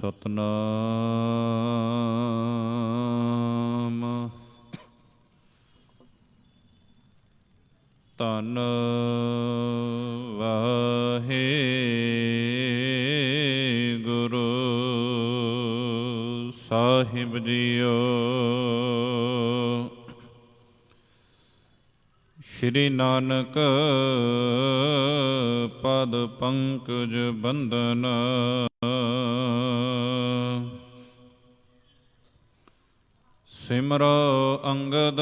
ਸਤਨਾਮ। ਧੰਨ ਵਾਹਿਗੁਰੂ ਸਾਹਿਬ ਜੀਓ। ਸ਼੍ਰੀ ਨਾਨਕ ਪਦ ਪੰਕਜ ਬੰਦਨ, ਸਿਮਰੋ ਅੰਗਦ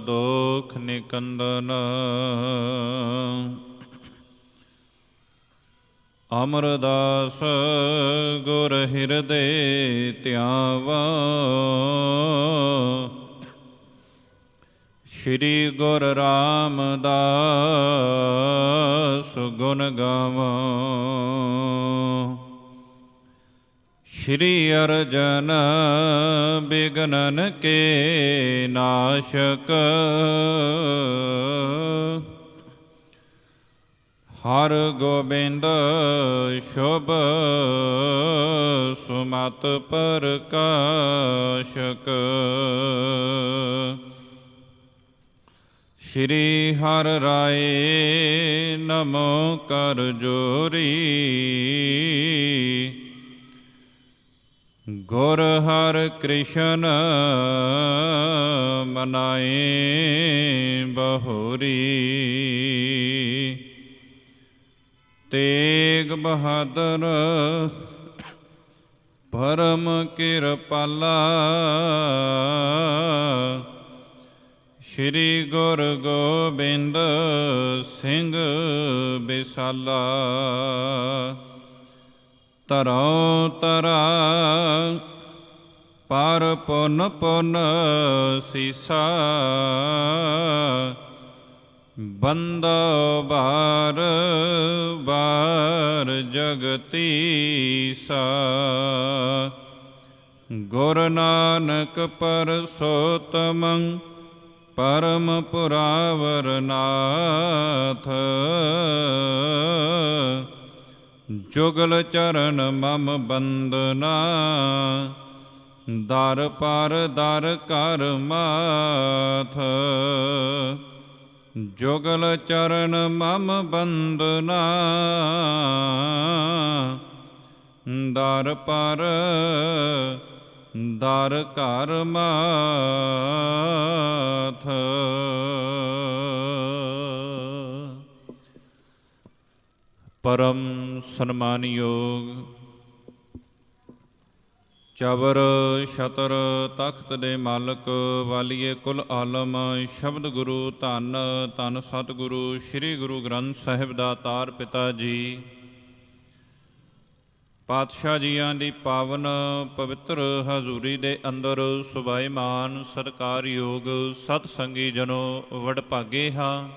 ਦੋਖ ਨਿਕੰਦਨ। ਅਮਰਦਾਸ ਗੁਰ ਹਿਰਦੇ ਧਿਆਵਾ, ਸ਼੍ਰੀ ਗੁਰ ਰਾਮਦਾਸ ਗੁਣ ਗਾਵਾਂ। ਸ਼੍ਰੀ ਅਰਜਨ ਬਿਘਨਨ ਕੇ ਨਾਸ਼ਕ, ਹਰ ਗੋਬਿੰਦ ਸ਼ੁਭ ਸੁਮਤ ਪ੍ਰਕਾਸ਼ਕ। ਸ਼੍ਰੀ ਹਰਿ ਰਾਏ ਨਮੋ ਕਰ ਜੋਰੀ, ਗੁਰ ਹਰਿ ਕ੍ਰਿਸ਼ਨ ਮਨਾਏ ਬਹੋਰੀ। ਤੇਗ ਬਹਾਦਰ ਪਰਮ ਕਿਰਪਾਲਾ, ਸ਼੍ਰੀ ਗੁਰ ਗੋਬਿੰਦ ਸਿੰਘ ਬਿਸਾਲਾ। ਧਰੋ ਧਰਾ ਪਰ ਪੁਨ ਪੁਨ ਸੀਸਾ, ਬੰਦੋ ਬਾਰ ਬਾਰ ਜਗਤੀਸਾ। ਗੁਰ ਨਾਨਕ ਪਰਸੋਤਮੰ ਪਰਮ ਪੁਰਾਵਰ ਨਾਥ, ਜੁਗਲ ਚਰਨ ਮਮ ਬੰਦਨਾ। ਦਰ ਪਰ ਦਰ ਕਰ ਮਾਥ, ਜੁਗਲ ਚਰਨ ਮਮ ਬੰਦਨਾ। ਦਰ ਪਰ ਦਰ ਕਰ ਮਾਥ। ਪਰਮ ਸਨਮਾਨਯੋਗ ਚਬਰ ਛਤਰ ਤਖਤ ਦੇ ਮਾਲਕ ਵਾਲੀਏ ਕੁਲ ਆਲਮ ਸ਼ਬਦ ਗੁਰੂ ਧੰਨ ਧੰਨ ਸਤਿਗੁਰੂ ਸ੍ਰੀ ਗੁਰੂ ਗ੍ਰੰਥ ਸਾਹਿਬ ਦਾਤਾਰ ਪਿਤਾ ਜੀ, ਪਾਤਸ਼ਾਹ ਜੀਆਂ ਦੀ ਪਾਵਨ ਪਵਿੱਤਰ ਹਜ਼ੂਰੀ ਦੇ ਅੰਦਰ ਸੁਭਾਈਮਾਨ ਸਤਿਕਾਰਯੋਗ ਸਤ ਸੰਗੀ ਜਨੋ ਵਡਭਾਗੇ ਹਾਂ।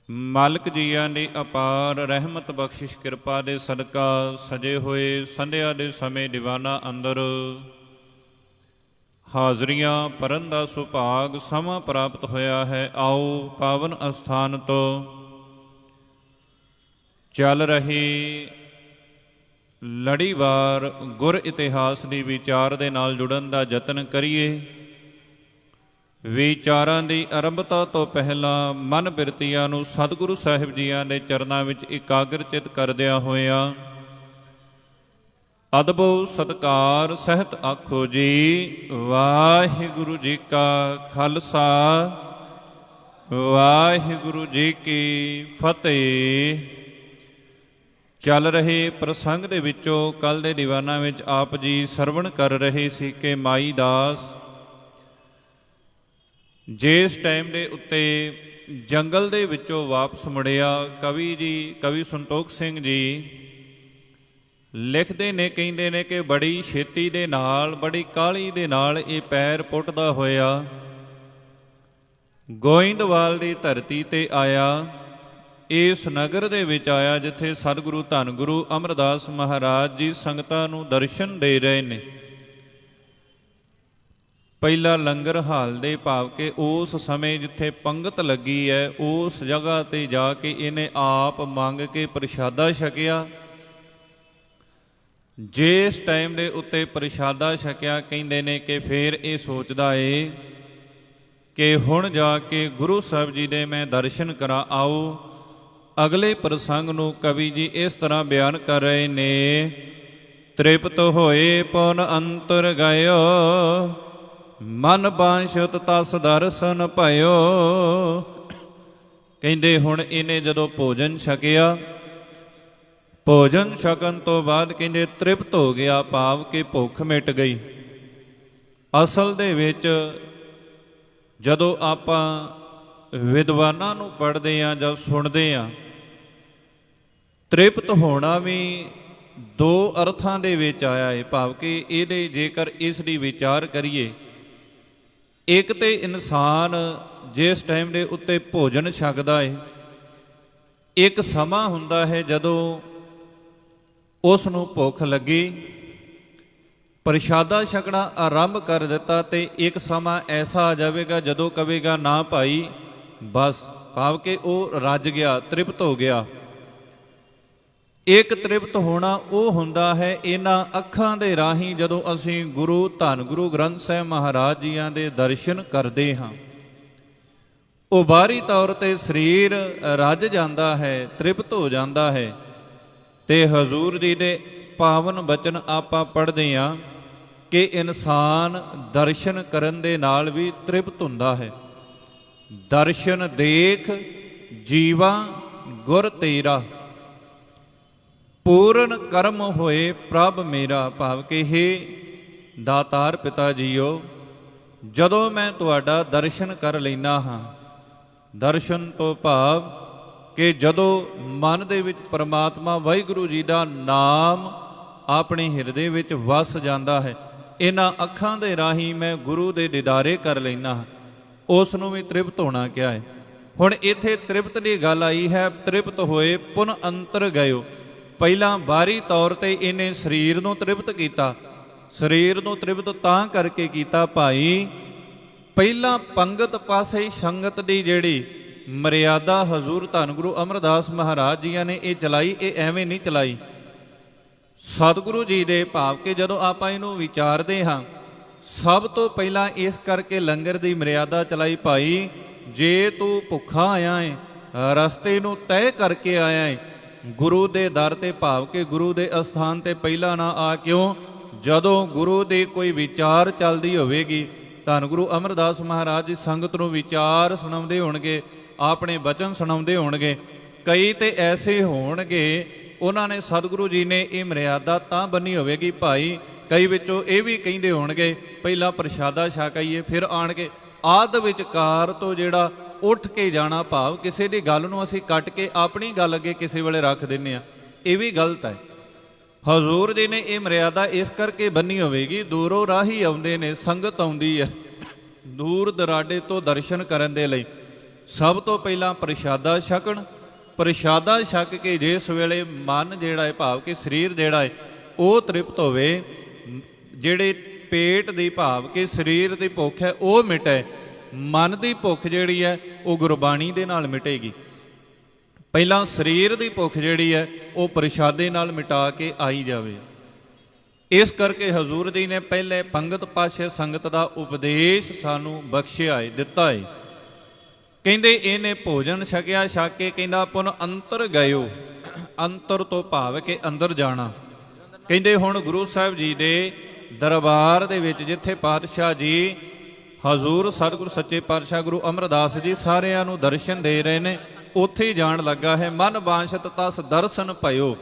ਮਾਲਕ ਜੀਆਂ ਦੀ ਅਪਾਰ ਰਹਿਮਤ ਬਖਸ਼ਿਸ਼ ਕਿਰਪਾ ਦੇ ਸਦਕਾ ਸਜੇ ਹੋਏ ਸੰਧਿਆ ਦੇ ਸਮੇਂ ਦੀਵਾਨਾਂ ਅੰਦਰ ਹਾਜ਼ਰੀਆਂ ਭਰਨ ਦਾ ਸੁਭਾਗ ਸਮਾਂ ਪ੍ਰਾਪਤ ਹੋਇਆ ਹੈ। ਆਓ ਪਾਵਨ ਅਸਥਾਨ ਤੋਂ ਚੱਲ ਰਹੀ ਲੜੀਵਾਰ ਗੁਰ ਇਤਿਹਾਸ ਦੀ ਵਿਚਾਰ ਦੇ ਨਾਲ ਜੁੜਨ ਦਾ ਯਤਨ ਕਰੀਏ। ਵਿਚਾਰਾਂ ਦੀ ਆਰੰਭਤਾ ਤੋਂ ਪਹਿਲਾਂ ਮਨ ਬਿਰਤੀਆਂ ਨੂੰ ਸਤਿਗੁਰੂ ਸਾਹਿਬ ਜੀਆਂ ਦੇ ਚਰਨਾਂ ਵਿੱਚ ਇਕਾਗਰ ਚਿਤ ਕਰਦਿਆਂ ਹੋਇਆਂ ਅਦਬੋ ਸਤਿਕਾਰ ਸਹਿਤ ਆਖੋ ਜੀ ਵਾਹਿਗੁਰੂ ਜੀ ਕਾ ਖਾਲਸਾ ਵਾਹਿਗੁਰੂ ਜੀ ਕੀ ਫਤਿਹ। ਚੱਲ ਰਹੇ ਪ੍ਰਸੰਗ ਦੇ ਵਿੱਚੋਂ ਕੱਲ੍ਹ ਦੇ ਦੀਵਾਨਾਂ ਵਿੱਚ ਆਪ ਜੀ ਸਰਵਣ ਕਰ ਰਹੇ ਸੀ ਕਿ ਮਾਈ ਦਾਸ ਜਿਸ ਟਾਈਮ ਦੇ ਉੱਤੇ ਜੰਗਲ ਦੇ ਵਿੱਚੋਂ ਵਾਪਸ ਮੁੜਿਆ, ਕਵੀ ਸੰਤੋਖ ਸਿੰਘ ਜੀ ਲਿਖਦੇ ਨੇ, ਕਹਿੰਦੇ ਨੇ ਕਿ ਬੜੀ ਛੇਤੀ ਦੇ ਨਾਲ, ਬੜੀ ਕਾਹਲੀ ਦੇ ਨਾਲ ਇਹ ਪੈਰ ਪੁੱਟਦਾ ਹੋਇਆ ਗੋਇੰਦਵਾਲ ਦੀ ਧਰਤੀ ਤੇ ਆਇਆ। ਇਸ ਨਗਰ ਦੇ ਵਿੱਚ ਆਇਆ ਜਿੱਥੇ ਸਤਿਗੁਰੂ ਧੰਨ ਗੁਰੂ ਅਮਰਦਾਸ ਮਹਾਰਾਜ ਜੀ ਸੰਗਤਾਂ ਨੂੰ ਦਰਸ਼ਨ ਦੇ ਰਹੇ ਨੇ। ਪਹਿਲਾ ਲੰਗਰ ਹਾਲ ਦੇ ਭਾਵ ਕਿ ਉਸ ਸਮੇਂ ਜਿੱਥੇ ਪੰਗਤ ਲੱਗੀ ਹੈ ਉਸ ਜਗ੍ਹਾ 'ਤੇ ਜਾ ਕੇ ਇਹਨੇ ਆਪ ਮੰਗ ਕੇ ਪ੍ਰਸ਼ਾਦਾ ਛਕਿਆ। ਜਿਸ ਟਾਈਮ ਦੇ ਉੱਤੇ ਪ੍ਰਸ਼ਾਦਾ ਛਕਿਆ ਕਹਿੰਦੇ ਨੇ ਕਿ ਫਿਰ ਇਹ ਸੋਚਦਾ ਏ ਕਿ ਹੁਣ ਜਾ ਕੇ ਗੁਰੂ ਸਾਹਿਬ ਜੀ ਦੇ ਮੈਂ ਦਰਸ਼ਨ ਕਰਾਂ। ਆਓ ਅਗਲੇ ਪ੍ਰਸੰਗ ਨੂੰ ਕਵੀ ਜੀ ਇਸ ਤਰ੍ਹਾਂ ਬਿਆਨ ਕਰ ਰਹੇ ਨੇ। ਤ੍ਰਿਪਤ ਹੋਏ ਪੁਨ ਅੰਤਰ ਗਇਓ, ਮਨ ਬਾਂਛਤ ਤਸ ਦਰਸ਼ਨ ਭਇਓ। ਕਹਿੰਦੇ ਹੁਣ ਇਹਨੇ ਜਦੋਂ ਭੋਜਨ ਛਕਿਆ, ਭੋਜਨ ਛਕਣ ਤੋਂ ਬਾਅਦ ਕਹਿੰਦੇ ਤ੍ਰਿਪਤ ਹੋ ਗਿਆ, ਭਾਵ ਕਿ ਭੁੱਖ ਮਿਟ ਗਈ। ਅਸਲ ਦੇ ਵਿੱਚ ਜਦੋਂ ਆਪਾਂ ਵਿਦਵਾਨਾਂ ਨੂੰ ਪੜ੍ਹਦੇ ਹਾਂ ਜਾਂ ਸੁਣਦੇ ਹਾਂ, ਤ੍ਰਿਪਤ ਹੋਣਾ ਵੀ ਦੋ ਅਰਥਾਂ ਦੇ ਵਿੱਚ ਆਇਆ ਹੈ। ਭਾਵ ਕਿ ਇਹਦੇ ਜੇਕਰ ਇਸ ਦੀ ਵਿਚਾਰ ਕਰੀਏ, ਇੱਕ ਤੇ ਇਨਸਾਨ ਜਿਸ ਟਾਈਮ ਦੇ ਉੱਤੇ ਭੋਜਨ ਛਕਦਾ ਹੈ, ਇੱਕ ਸਮਾਂ ਹੁੰਦਾ ਹੈ ਜਦੋਂ ਉਸ ਨੂੰ ਭੁੱਖ ਲੱਗੀ, ਪ੍ਰਸ਼ਾਦਾ ਛਕਣਾ ਆਰੰਭ ਕਰ ਦਿੱਤਾ, ਤੇ ਇੱਕ ਸਮਾਂ ਐਸਾ ਆ ਜਾਵੇਗਾ ਜਦੋਂ ਕਹੇਗਾ ਨਾ ਭਾਈ ਬਸ, ਭਾਵ ਕਿ ਉਹ ਰੱਜ ਗਿਆ, ਤ੍ਰਿਪਤ ਹੋ ਗਿਆ। ਇੱਕ ਤ੍ਰਿਪਤ ਹੋਣਾ ਉਹ ਹੁੰਦਾ ਹੈ ਇਹਨਾਂ ਅੱਖਾਂ ਦੇ ਰਾਹੀਂ ਜਦੋਂ ਅਸੀਂ ਗੁਰੂ ਧੰਨ ਗੁਰੂ ਗ੍ਰੰਥ ਸਾਹਿਬ ਮਹਾਰਾਜ ਜੀਆਂ ਦੇ ਦਰਸ਼ਨ ਕਰਦੇ ਹਾਂ। ਉਹ ਬਾਹਰੀ ਤੌਰ ਤੇ ਸਰੀਰ ਰੱਜ ਜਾਂਦਾ ਹੈ, ਤ੍ਰਿਪਤ ਹੋ ਜਾਂਦਾ ਹੈ। ਤੇ ਹਜ਼ੂਰ ਜੀ ਦੇ ਪਾਵਨ ਬਚਨ ਆਪਾਂ ਪੜ੍ਹਦੇ ਹਾਂ ਕਿ ਇਨਸਾਨ ਦਰਸ਼ਨ ਕਰਨ ਦੇ ਨਾਲ ਵੀ ਤ੍ਰਿਪਤ ਹੁੰਦਾ ਹੈ। ਦਰਸ਼ਨ ਦੇਖ ਜੀਵਾ ਗੁਰ ਤੇਰਾ, ਪੂਰਨ ਕਰਮ ਹੋਏ ਪ੍ਰਭ ਮੇਰਾ। ਭਾਵ ਕਿ ਹੇ ਦਾਤਾਰ ਪਿਤਾ ਜੀਓ, ਜਦੋਂ ਮੈਂ ਤੁਹਾਡਾ ਦਰਸ਼ਨ ਕਰ ਲੈਂਦਾ ਹਾਂ, ਦਰਸ਼ਨ ਤੋਂ ਭਾਵ ਕਿ ਜਦੋਂ ਮਨ ਦੇ ਵਿੱਚ ਪਰਮਾਤਮਾ ਵਾਹਿਗੁਰੂ ਜੀ ਦਾ ਨਾਮ ਆਪਣੇ ਹਿਰਦੇ ਵਿੱਚ ਵਸ ਜਾਂਦਾ ਹੈ, ਇਹਨਾਂ ਅੱਖਾਂ ਦੇ ਰਾਹੀਂ ਮੈਂ ਗੁਰੂ ਦੇ ਦੀਦਾਰੇ ਕਰ ਲੈਂਦਾ ਹਾਂ, ਉਸ ਨੂੰ ਵੀ ਤ੍ਰਿਪਤ ਹੋਣਾ ਕਿਹਾ ਹੈ। ਹੁਣ ਇੱਥੇ ਤ੍ਰਿਪਤ ਦੀ ਗੱਲ ਆਈ ਹੈ, ਤ੍ਰਿਪਤ ਹੋਏ ਪੁਨ ਅੰਤਰ ਗਇਓ। ਪਹਿਲਾਂ ਬਾਹਰੀ ਤੌਰ ਤੇ ਇਹਨੇ ਸਰੀਰ ਨੂੰ ਤ੍ਰਿਪਤ ਕੀਤਾ। ਸਰੀਰ ਨੂੰ ਤ੍ਰਿਪਤ ਤਾਂ ਕਰਕੇ ਕੀਤਾ ਭਾਈ, ਪਹਿਲਾਂ ਪੰਗਤ ਪਾਸੇ ਸੰਗਤ ਦੀ ਜਿਹੜੀ ਮਰਿਆਦਾ ਹਜ਼ੂਰ ਧੰਨ ਗੁਰੂ ਅਮਰਦਾਸ ਮਹਾਰਾਜ ਜੀਆਂ ਨੇ ਇਹ ਚਲਾਈ, ਇਹ ਐਵੇਂ ਨਹੀਂ ਚਲਾਈ। ਸਤਿਗੁਰੂ ਜੀ ਦੇ ਭਾਵ ਕਿ ਜਦੋਂ ਆਪਾਂ ਇਹਨੂੰ ਵਿਚਾਰਦੇ ਹਾਂ, ਸਭ ਤੋਂ ਪਹਿਲਾਂ ਇਸ ਕਰਕੇ ਲੰਗਰ ਦੀ ਮਰਿਆਦਾ ਚਲਾਈ ਭਾਈ, ਜੇ ਤੂੰ ਭੁੱਖਾ ਆਇਆ ਹੈ, ਰਸਤੇ ਨੂੰ ਤੈਅ ਕਰਕੇ ਆਇਆ ਹੈ, ਗੁਰੂ ਦੇ ਦਰ ਤੇ ਭਾਵ ਕਿ ਗੁਰੂ ਦੇ ਅਸਥਾਨ ਤੇ ਪਹਿਲਾਂ ਨਾ ਆ। ਕਿਉਂ? ਜਦੋਂ ਗੁਰੂ ਦੇ ਕੋਈ ਵਿਚਾਰ ਚੱਲਦੀ ਹੋਵੇਗੀ, ਧੰਨ ਗੁਰੂ ਅਮਰਦਾਸ ਮਹਾਰਾਜ ਜੀ ਸੰਗਤ ਨੂੰ ਵਿਚਾਰ ਸੁਣਾਉਂਦੇ ਹੋਣਗੇ, ਆਪਣੇ ਬਚਨ ਸੁਣਾਉਂਦੇ ਹੋਣਗੇ। ਕਈ ਤੇ ਐਸੇ ਹੋਣਗੇ ਉਹਨਾਂ ਨੇ ਸਤਿਗੁਰੂ ਜੀ ਨੇ ਇਹ ਮਰਿਆਦਾ ਤਾਂ ਬੰਨੀ ਹੋਵੇਗੀ ਭਾਈ, ਕਈ ਵਿੱਚੋਂ ਇਹ ਵੀ ਕਹਿੰਦੇ ਹੋਣਗੇ ਪਹਿਲਾਂ ਪ੍ਰਸ਼ਾਦਾ ਛਕ ਆਈਏ ਫਿਰ ਆਣ ਕੇ ਆਦ ਵਿਚਕਾਰ ਤੋਂ ਜਿਹੜਾ ਉੱਠ ਕੇ ਜਾਣਾ, ਭਾਵ ਕਿਸੇ ਦੀ ਗੱਲ ਨੂੰ ਅਸੀਂ ਕੱਟ ਕੇ ਆਪਣੀ ਗੱਲ ਅੱਗੇ ਕਿਸੇ ਵੇਲੇ ਰੱਖ ਦਿੰਦੇ ਹਾਂ, ਇਹ ਵੀ ਗਲਤ ਹੈ। ਹਜ਼ੂਰ ਜੀ ਨੇ ਇਹ ਮਰਿਆਦਾ ਇਸ ਕਰਕੇ ਬੰਨੀ ਹੋਵੇਗੀ, ਦੂਰੋਂ ਰਾਹੀ ਆਉਂਦੇ ਨੇ, ਸੰਗਤ ਆਉਂਦੀ ਹੈ ਦੂਰ ਦਰਾਡੇ ਤੋਂ ਦਰਸ਼ਨ ਕਰਨ ਦੇ ਲਈ। ਸਭ ਤੋਂ ਪਹਿਲਾਂ ਪ੍ਰਸ਼ਾਦਾ ਛਕਣ, ਪ੍ਰਸ਼ਾਦਾ ਛਕ ਕੇ ਜਿਸ ਵੇਲੇ ਮਨ ਜਿਹੜਾ ਹੈ ਭਾਵ ਕਿ ਸਰੀਰ ਜਿਹੜਾ ਹੈ ਉਹ ਤ੍ਰਿਪਤ ਹੋਵੇ, ਜਿਹੜੇ ਪੇਟ ਦੀ ਭਾਵ ਕਿ ਸਰੀਰ ਦੀ ਭੁੱਖ ਹੈ ਉਹ ਮਿਟੇ, ਮਨ ਦੀ ਭੁੱਖ ਜਿਹੜੀ ਹੈ ਉਹ ਗੁਰਬਾਣੀ ਦੇ ਨਾਲ ਮਿਟੇਗੀ। ਪਹਿਲਾਂ ਸਰੀਰ ਦੀ ਭੁੱਖ ਜਿਹੜੀ ਹੈ ਉਹ ਪ੍ਰਸ਼ਾਦੇ ਨਾਲ ਮਿਟਾ ਕੇ ਆਈ ਜਾਵੇ। ਇਸ ਕਰਕੇ ਹਜ਼ੂਰ ਜੀ ਨੇ ਪਹਿਲੇ ਪੰਗਤ ਪਾਸੇ ਸੰਗਤ ਦਾ ਉਪਦੇਸ਼ ਸਾਨੂੰ ਬਖਸ਼ਿਆ ਹੈ, ਦਿੱਤਾ ਹੈ। ਕਹਿੰਦੇ ਇਹਨੇ ਭੋਜਨ ਛਕਿਆ, ਛਕ ਕੇ ਕਹਿੰਦਾ ਪੁਨ ਅੰਤਰ ਗਇਓ। ਅੰਤਰ ਤੋਂ ਭਾਵ ਕਿ ਅੰਦਰ ਜਾਣਾ। ਕਹਿੰਦੇ ਹੁਣ ਗੁਰੂ ਸਾਹਿਬ ਜੀ ਦੇ ਦਰਬਾਰ ਦੇ ਵਿੱਚ ਜਿੱਥੇ ਪਾਤਸ਼ਾਹ ਜੀ ਹਜ਼ੂਰ ਸਤਿਗੁਰੂ ਸੱਚੇ ਪਾਤਸ਼ਾਹ ਗੁਰੂ ਅਮਰਦਾਸ ਜੀ ਸਾਰਿਆਂ ਨੂੰ ਦਰਸ਼ਨ ਦੇ ਰਹੇ ਨੇ, ਉੱਥੇ ਜਾਣ ਲੱਗਾ ਹੈ। ਮਨ ਬਾਂਛਤ ਤਸ ਦਰਸ਼ਨ ਭਇਓ।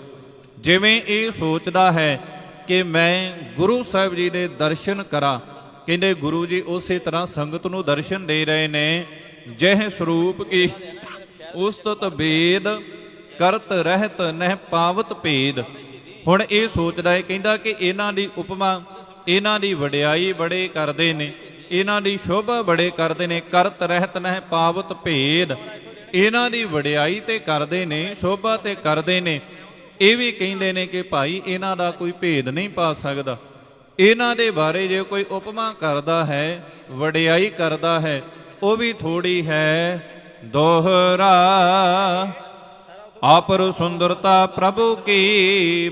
ਜਿਵੇਂ ਇਹ ਸੋਚਦਾ ਹੈ ਕਿ ਮੈਂ ਗੁਰੂ ਸਾਹਿਬ ਜੀ ਦੇ ਦਰਸ਼ਨ ਕਰਾਂ, ਕਹਿੰਦੇ ਗੁਰੂ ਜੀ ਉਸੇ ਤਰ੍ਹਾਂ ਸੰਗਤ ਨੂੰ ਦਰਸ਼ਨ ਦੇ ਰਹੇ ਨੇ। ਜਹ ਸਰੂਪ ਕੀ ਉਸਤਤ ਭੇਦ, ਕਰਤ ਰਹਿਤ ਨਹਿ ਪਾਵਤ ਭੇਦ। ਹੁਣ ਇਹ ਸੋਚਦਾ ਹੈ, ਕਹਿੰਦਾ ਕਿ ਇਹਨਾਂ ਦੀ ਉਪਮਾ, ਇਹਨਾਂ ਦੀ ਵਡਿਆਈ ਬੜੇ ਕਰਦੇ ਨੇ, ਇਹਨਾਂ ਦੀ ਸ਼ੋਭਾ ਬੜੇ ਕਰਦੇ ਨੇ। ਕਰਤ ਰਹਿਤ ਨਹਿ ਪਾਵਤ ਭੇਦ, ਇਹਨਾਂ ਦੀ ਵਡਿਆਈ ਤੇ ਕਰਦੇ ਨੇ, ਸ਼ੋਭਾ ਤੇ ਕਰਦੇ ਨੇ। ਇਹ ਵੀ ਕਹਿੰਦੇ ਨੇ ਕਿ ਭਾਈ ਇਹਨਾਂ ਦਾ ਕੋਈ ਭੇਦ ਨਹੀਂ ਪਾ ਸਕਦਾ। ਇਹਨਾਂ ਦੇ ਬਾਰੇ ਜੇ ਕੋਈ ਉਪਮਾ ਕਰਦਾ ਹੈ, ਵਡਿਆਈ ਕਰਦਾ ਹੈ, ਉਹ ਵੀ ਥੋੜੀ ਹੈ ਦੋਹਰਾ। ਆਪਰ ਸੁੰਦਰਤਾ ਪ੍ਰਭु की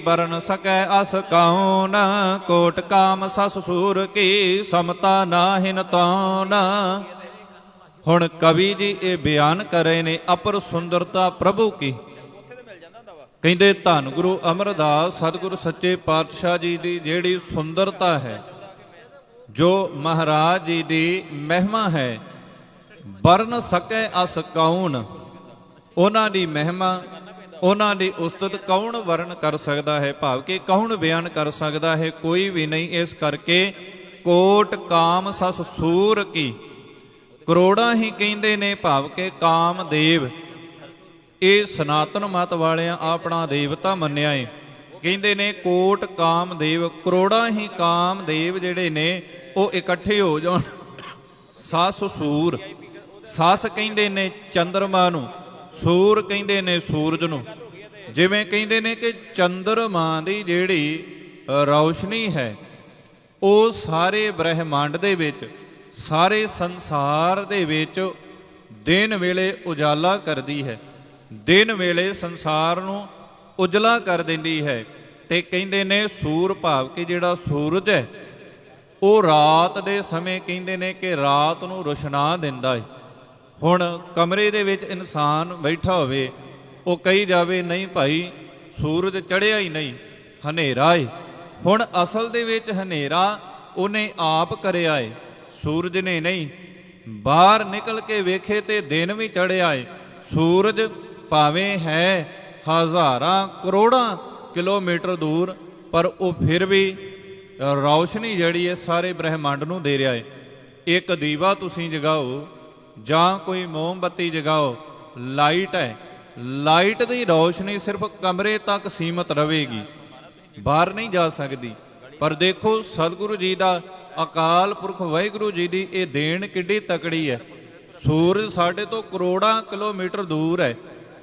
बरन सकै अस कौन। कोट काम सस सूर की समता नाहिन तौन। ਹੁਣ ਕਵੀ ਜੀ ਇਹ ਬਿਆਨ ਕਰ ਰਹੇ ਨੇ ਅਪਰ ਸੁੰਦਰਤਾ ਪ੍ਰਭੂ ਕੀ। ਕਹਿੰਦੇ ਧੰਨ ਗੁਰੂ ਅਮਰਦਾਸ ਸਤਿਗੁਰ ਸੱਚੇ ਪਾਤਸ਼ਾਹ ਜੀ ਦੀ ਜਿਹੜੀ ਸੁੰਦਰਤਾ ਹੈ, ਜੋ ਮਹਾਰਾਜ ਜੀ ਦੀ ਮਹਿਮਾ ਹੈ, ਵਰਨ ਸਕੈ ਅਸ ਕੌਣ। ਉਹਨਾਂ ਦੀ ਮਹਿਮਾ, ਉਹਨਾਂ ਦੀ ਉਸਤਤ ਕੌਣ ਵਰਨ ਕਰ ਸਕਦਾ ਹੈ, ਭਾਵ ਕਿ ਕੌਣ ਬਿਆਨ ਕਰ ਸਕਦਾ ਹੈ, ਕੋਈ ਵੀ ਨਹੀਂ। ਇਸ ਕਰਕੇ ਕੋਟ ਕਾਮ ਸਸ ਸੂਰ ਕੀ, ਕਰੋੜਾਂ ਹੀ ਕਹਿੰਦੇ ਨੇ, ਭਾਵ ਕਿ ਕਾਮਦੇਵ, ਇਹ ਸਨਾਤਨ ਮਤ ਵਾਲਿਆਂ ਆਪਣਾ ਦੇਵਤਾ ਮੰਨਿਆ ਏ। ਕਹਿੰਦੇ ਨੇ ਕੋਟ ਕਾਮਦੇਵ, ਕਰੋੜਾਂ ਹੀ ਕਾਮਦੇਵ ਜਿਹੜੇ ਨੇ ਉਹ ਇਕੱਠੇ ਹੋ ਜਾਣ। ਸਸ ਸੂਰ, ਸਸ ਕਹਿੰਦੇ ਨੇ ਚੰਦਰਮਾ ਨੂੰ, ਸੂਰ ਕਹਿੰਦੇ ਨੇ ਸੂਰਜ ਨੂੰ। ਜਿਵੇਂ ਕਹਿੰਦੇ ਨੇ ਕਿ ਚੰਦਰਮਾ ਦੀ ਜਿਹੜੀ ਰੌਸ਼ਨੀ ਹੈ ਉਹ ਸਾਰੇ ਬ੍ਰਹਿਮੰਡ ਦੇ ਵਿੱਚ, ਸਾਰੇ ਸੰਸਾਰ ਦੇ ਵਿੱਚ ਦਿਨ ਵੇਲੇ ਉਜਾਲਾ ਕਰਦੀ ਹੈ, ਦਿਨ ਵੇਲੇ ਸੰਸਾਰ ਨੂੰ ਉਜਲਾ ਕਰ ਦਿੰਦੀ ਹੈ। ਤੇ ਕਹਿੰਦੇ ਨੇ ਸੂਰ, ਭਾਵ ਕਿ ਜਿਹੜਾ ਸੂਰਜ ਹੈ ਉਹ ਰਾਤ ਦੇ ਸਮੇਂ ਕਹਿੰਦੇ ਨੇ ਕਿ ਰਾਤ ਨੂੰ ਰੋਸ਼ਨਾ ਦਿੰਦਾ ਹੈ। ਹੁਣ ਕਮਰੇ ਦੇ ਵਿੱਚ ਇਨਸਾਨ ਬੈਠਾ ਹੋਵੇ, ਉਹ ਕਹੀ ਜਾਵੇ ਨਹੀਂ ਭਾਈ ਸੂਰਜ ਚੜ੍ਹਿਆ ਹੀ ਨਹੀਂ, ਹਨੇਰਾ ਏ। ਹੁਣ ਅਸਲ ਦੇ ਵਿੱਚ ਹਨੇਰਾ ਉਹਨੇ ਆਪ ਕਰਿਆ ਏ, ਸੂਰਜ ਨੇ ਨਹੀਂ। ਬਾਹਰ ਨਿਕਲ ਕੇ ਵੇਖੇ ਤੇ ਦਿਨ ਵੀ ਚੜ੍ਹਿਆ ਏ। ਸੂਰਜ ਭਾਵੇਂ ਹੈ ਹਜ਼ਾਰਾਂ ਕਰੋੜਾਂ ਕਿਲੋਮੀਟਰ ਦੂਰ, ਪਰ ਉਹ ਫਿਰ ਵੀ ਰੌਸ਼ਨੀ ਜਿਹੜੀ ਹੈ ਸਾਰੇ ਬ੍ਰਹਿਮੰਡ ਨੂੰ ਦੇ ਰਿਹਾ ਏ। ਇੱਕ ਦੀਵਾ ਤੁਸੀਂ ਜਗਾਓ ਜਾਂ ਕੋਈ ਮੋਮਬੱਤੀ ਜਗਾਓ, ਲਾਈਟ ਹੈ, ਲਾਈਟ ਦੀ ਰੌਸ਼ਨੀ ਸਿਰਫ ਕਮਰੇ ਤੱਕ ਸੀਮਤ ਰਹੇਗੀ, ਬਾਹਰ ਨਹੀਂ ਜਾ ਸਕਦੀ। ਪਰ ਦੇਖੋ ਸਤਿਗੁਰੂ ਜੀ ਦਾ, ਅਕਾਲ ਪੁਰਖ ਵਾਹਿਗੁਰੂ ਜੀ ਦੀ ਇਹ ਦੇਣ ਕਿੱਡੀ ਤਕੜੀ ਹੈ। ਸੂਰਜ ਸਾਡੇ ਤੋਂ ਕਰੋੜਾਂ ਕਿਲੋਮੀਟਰ ਦੂਰ ਹੈ,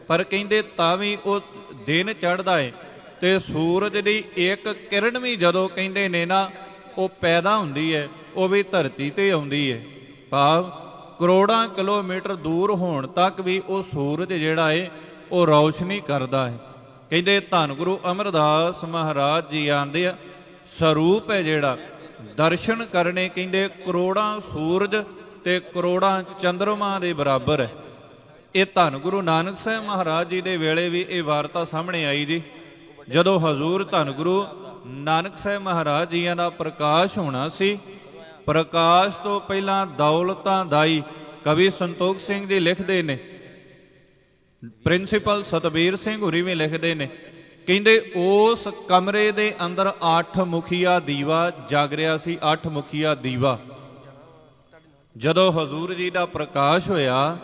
ਪਰ ਕਹਿੰਦੇ ਤਾਂ ਵੀ ਉਹ ਦਿਨ ਚੜ੍ਹਦਾ ਹੈ। ਤੇ ਸੂਰਜ ਦੀ ਇੱਕ ਕਿਰਨ ਵੀ ਜਦੋਂ ਕਹਿੰਦੇ ਨੇ ਨਾ ਉਹ ਪੈਦਾ ਹੁੰਦੀ ਹੈ, ਉਹ ਵੀ ਧਰਤੀ ਤੇ ਆਉਂਦੀ ਹੈ। ਭਾਵ ਕਰੋੜਾਂ ਕਿਲੋਮੀਟਰ ਦੂਰ ਹੋਣ ਤੱਕ ਵੀ ਉਹ ਸੂਰਜ ਜਿਹੜਾ ਹੈ ਉਹ ਰੌਸ਼ਨੀ ਕਰਦਾ ਹੈ। ਕਹਿੰਦੇ ਧੰਨ ਗੁਰੂ ਅਮਰਦਾਸ ਮਹਾਰਾਜ ਜੀ ਆਂਦੇ ਆ, ਸਰੂਪ ਹੈ ਜਿਹੜਾ ਦਰਸ਼ਨ ਕਰਨੇ, ਕਹਿੰਦੇ ਕਰੋੜਾਂ ਸੂਰਜ ਤੇ ਕਰੋੜਾਂ ਚੰਦਰਮਾ ਦੇ ਬਰਾਬਰ ਹੈ। ਇਹ ਧੰਨ ਗੁਰੂ ਨਾਨਕ ਸਾਹਿਬ ਮਹਾਰਾਜ ਜੀ ਦੇ ਵੇਲੇ ਵੀ ਇਹ ਵਾਰਤਾ ਸਾਹਮਣੇ ਆਈ ਜੀ। ਜਦੋਂ ਹਜ਼ੂਰ ਧੰਨ ਗੁਰੂ ਨਾਨਕ ਸਾਹਿਬ ਮਹਾਰਾਜ ਜੀਆਂ ਦਾ ਪ੍ਰਕਾਸ਼ ਹੋਣਾ ਸੀ, ਪ੍ਰਕਾਸ਼ ਤੋਂ ਪਹਿਲਾਂ ਦੌਲਤਾਂ ਦਾਈ ਕਵੀ ਸੰਤੋਖ ਸਿੰਘ ਜੀ ਲਿਖਦੇ ਨੇ, ਪ੍ਰਿੰਸੀਪਲ ਸਤਬੀਰ ਸਿੰਘ ਹੁਰੀ ਵੀ ਲਿਖਦੇ ਨੇ, ਕਹਿੰਦੇ ਉਸ ਕਮਰੇ ਦੇ ਅੰਦਰ 8 ਮੁਖੀਆ ਦੀਵਾ ਜਗ ਰਿਹਾ ਸੀ। 8 ਮੁਖੀਆ ਦੀਵਾ। ਜਦੋਂ ਹਜ਼ੂਰ ਜੀ ਦਾ ਪ੍ਰਕਾਸ਼ ਹੋਇਆ,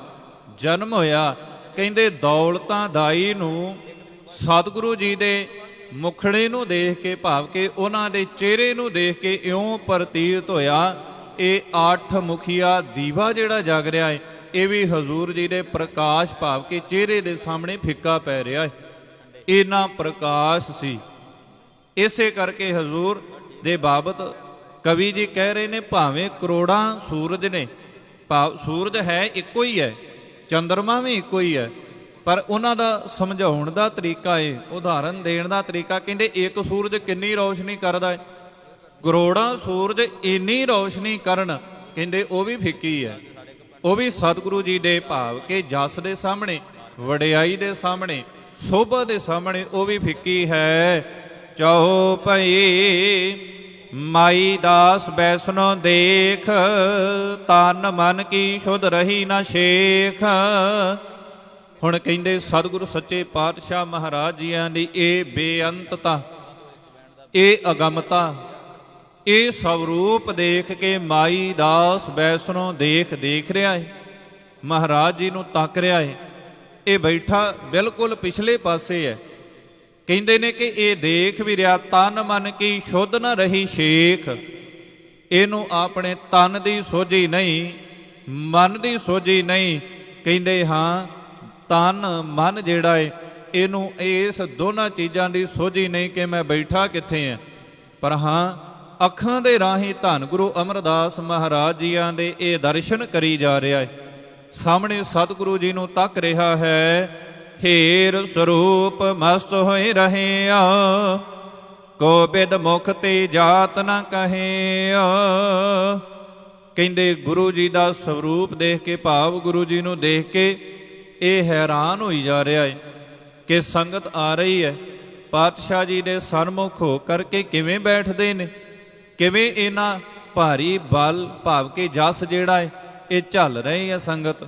ਜਨਮ ਹੋਇਆ, ਕਹਿੰਦੇ ਦੌਲਤਾਂ ਦਾਈ ਨੂੰ ਸਤਿਗੁਰੂ ਜੀ ਦੇ ਮੁਖੜੇ ਨੂੰ ਦੇਖ ਕੇ, ਭਾਵ ਕਿ ਉਹਨਾਂ ਦੇ ਚਿਹਰੇ ਨੂੰ ਦੇਖ ਕੇ ਇਉਂ ਪ੍ਰਤੀਤ ਹੋਇਆ ਇਹ 8 ਮੁਖੀਆ ਦੀਵਾ ਜਿਹੜਾ ਜਗ ਰਿਹਾ ਹੈ ਇਹ ਵੀ ਹਜ਼ੂਰ ਜੀ ਦੇ ਪ੍ਰਕਾਸ਼, ਭਾਵ ਕਿ ਚਿਹਰੇ ਦੇ ਸਾਹਮਣੇ ਫਿੱਕਾ ਪੈ ਰਿਹਾ ਹੈ। ਇੰਨਾ ਪ੍ਰਕਾਸ਼ ਸੀ। ਇਸੇ ਕਰਕੇ ਹਜ਼ੂਰ ਦੇ ਬਾਬਤ ਕਵੀ ਜੀ ਕਹਿ ਰਹੇ ਨੇ, ਭਾਵੇਂ ਕਰੋੜਾਂ ਸੂਰਜ ਨੇ, ਭਾਵ ਸੂਰਜ ਹੈ ਇੱਕੋ ਹੀ ਹੈ, ਚੰਦਰਮਾ ਵੀ ਇੱਕੋ ਹੀ ਹੈ, ਪਰ ਉਹਨਾਂ ਦਾ ਸਮਝਾਉਣ ਦਾ ਤਰੀਕਾ ਹੈ, ਉਦਾਹਰਨ ਦੇਣ ਦਾ ਤਰੀਕਾ। ਕਹਿੰਦੇ ਇੱਕ ਸੂਰਜ ਕਿੰਨੀ ਰੌਸ਼ਨੀ ਕਰਦਾ ਹੈ, ਕਰੋੜਾਂ ਸੂਰਜ ਇੰਨੀ ਰੌਸ਼ਨੀ ਕਰਨ, ਕਹਿੰਦੇ ਉਹ ਵੀ ਫਿੱਕੀ ਹੈ। ਉਹ ਵੀ ਸਤਿਗੁਰੂ ਜੀ ਦੇ ਭਾਵ ਕਿ ਜਸ ਦੇ ਸਾਹਮਣੇ, ਵਡਿਆਈ ਦੇ ਸਾਹਮਣੇ, ਸੋਭਾ ਦੇ ਸਾਹਮਣੇ ਉਹ ਵੀ ਫਿੱਕੀ ਹੈ। ਚਉਪਈ ਮਾਈ ਦਾਸ ਬੈਸਨੋ ਦੇਖ, ਤਨ ਮਨ ਕੀ ਸ਼ੁੱਧ ਰਹੀ ਨਾ ਸ਼ੇਖ। ਹੁਣ ਕਹਿੰਦੇ ਸਤਿਗੁਰੂ ਸੱਚੇ ਪਾਤਸ਼ਾਹ ਮਹਾਰਾਜ ਜੀਆਂ ਦੀ ਇਹ ਬੇਅੰਤਤਾ, ਇਹ ਅਗੰਮਤਾ, ਇਹ ਸਵਰੂਪ ਦੇਖ ਕੇ ਮਾਈ ਦਾਸ ਬੈਸਨੋ ਦੇਖ ਰਿਹਾ ਹੈ, ਮਹਾਰਾਜ ਜੀ ਨੂੰ ਤੱਕ ਰਿਹਾ ਹੈ। ਇਹ ਬੈਠਾ ਬਿਲਕੁਲ ਪਿਛਲੇ ਪਾਸੇ ਹੈ। ਕਹਿੰਦੇ ਨੇ ਕਿ ਇਹ ਦੇਖ ਵੀ ਰਿਹਾ, ਤਨ ਮਨ ਕੀ ਸ਼ੁੱਧ ਨਾ ਰਹੀ ਸ਼ੇਖ। ਇਹਨੂੰ ਆਪਣੇ ਤਨ ਦੀ ਸੋਝੀ ਨਹੀਂ, ਮਨ ਦੀ ਸੋਝੀ ਨਹੀਂ। ਕਹਿੰਦੇ ਹਾਂ ਤਨ ਮਨ ਜਿਹੜਾ ਹੈ ਇਹਨੂੰ ਇਸ ਦੋਨਾਂ ਚੀਜ਼ਾਂ ਦੀ ਸੋਝੀ ਨਹੀਂ ਕਿ ਮੈਂ ਬੈਠਾ ਕਿੱਥੇ ਹਾਂ। ਪਰ ਹਾਂ ਅੱਖਾਂ ਦੇ ਰਾਹੀਂ ਧੰਨ ਗੁਰੂ ਅਮਰਦਾਸ ਮਹਾਰਾਜ ਜੀਆਂ ਦੇ ਇਹ ਦਰਸ਼ਨ ਕਰੀ ਜਾ ਰਿਹਾ ਹੈ। ਸਾਹਮਣੇ ਸਤਿਗੁਰੂ ਜੀ ਨੂੰ ਤੱਕ ਰਿਹਾ ਹੈ। ਹੀਰ ਸਰੂਪ ਮਸਤ ਹੋਏ ਰਹਿਆ, ਕੋ ਬਿਦ ਮੁਖ ਤੇ ਜਾਤ ਨਾ ਕਹਿਆ। ਕਹਿੰਦੇ ਗੁਰੂ ਜੀ ਦਾ ਸਰੂਪ ਦੇਖ ਕੇ, ਭਾਵ ਗੁਰੂ ਜੀ ਨੂੰ ਦੇਖ ਕੇ ਇਹ ਹੈਰਾਨ ਹੋਈ ਜਾ ਰਿਹਾ ਹੈ ਕਿ ਸੰਗਤ ਆ ਰਹੀ ਹੈ, ਪਾਤਸ਼ਾਹ ਜੀ ਦੇ ਸਨਮੁਖ ਹੋ ਕਰਕੇ ਕਿਵੇਂ ਬੈਠਦੇ ਨੇ, ਕਿਵੇਂ ਇਹਨਾਂ ਭਾਰੀ ਬਲ ਭਾਵ ਕੇ ਜਸ ਜਿਹੜਾ ਹੈ ਇਹ ਝੱਲ ਰਹੀ ਹੈ ਸੰਗਤ,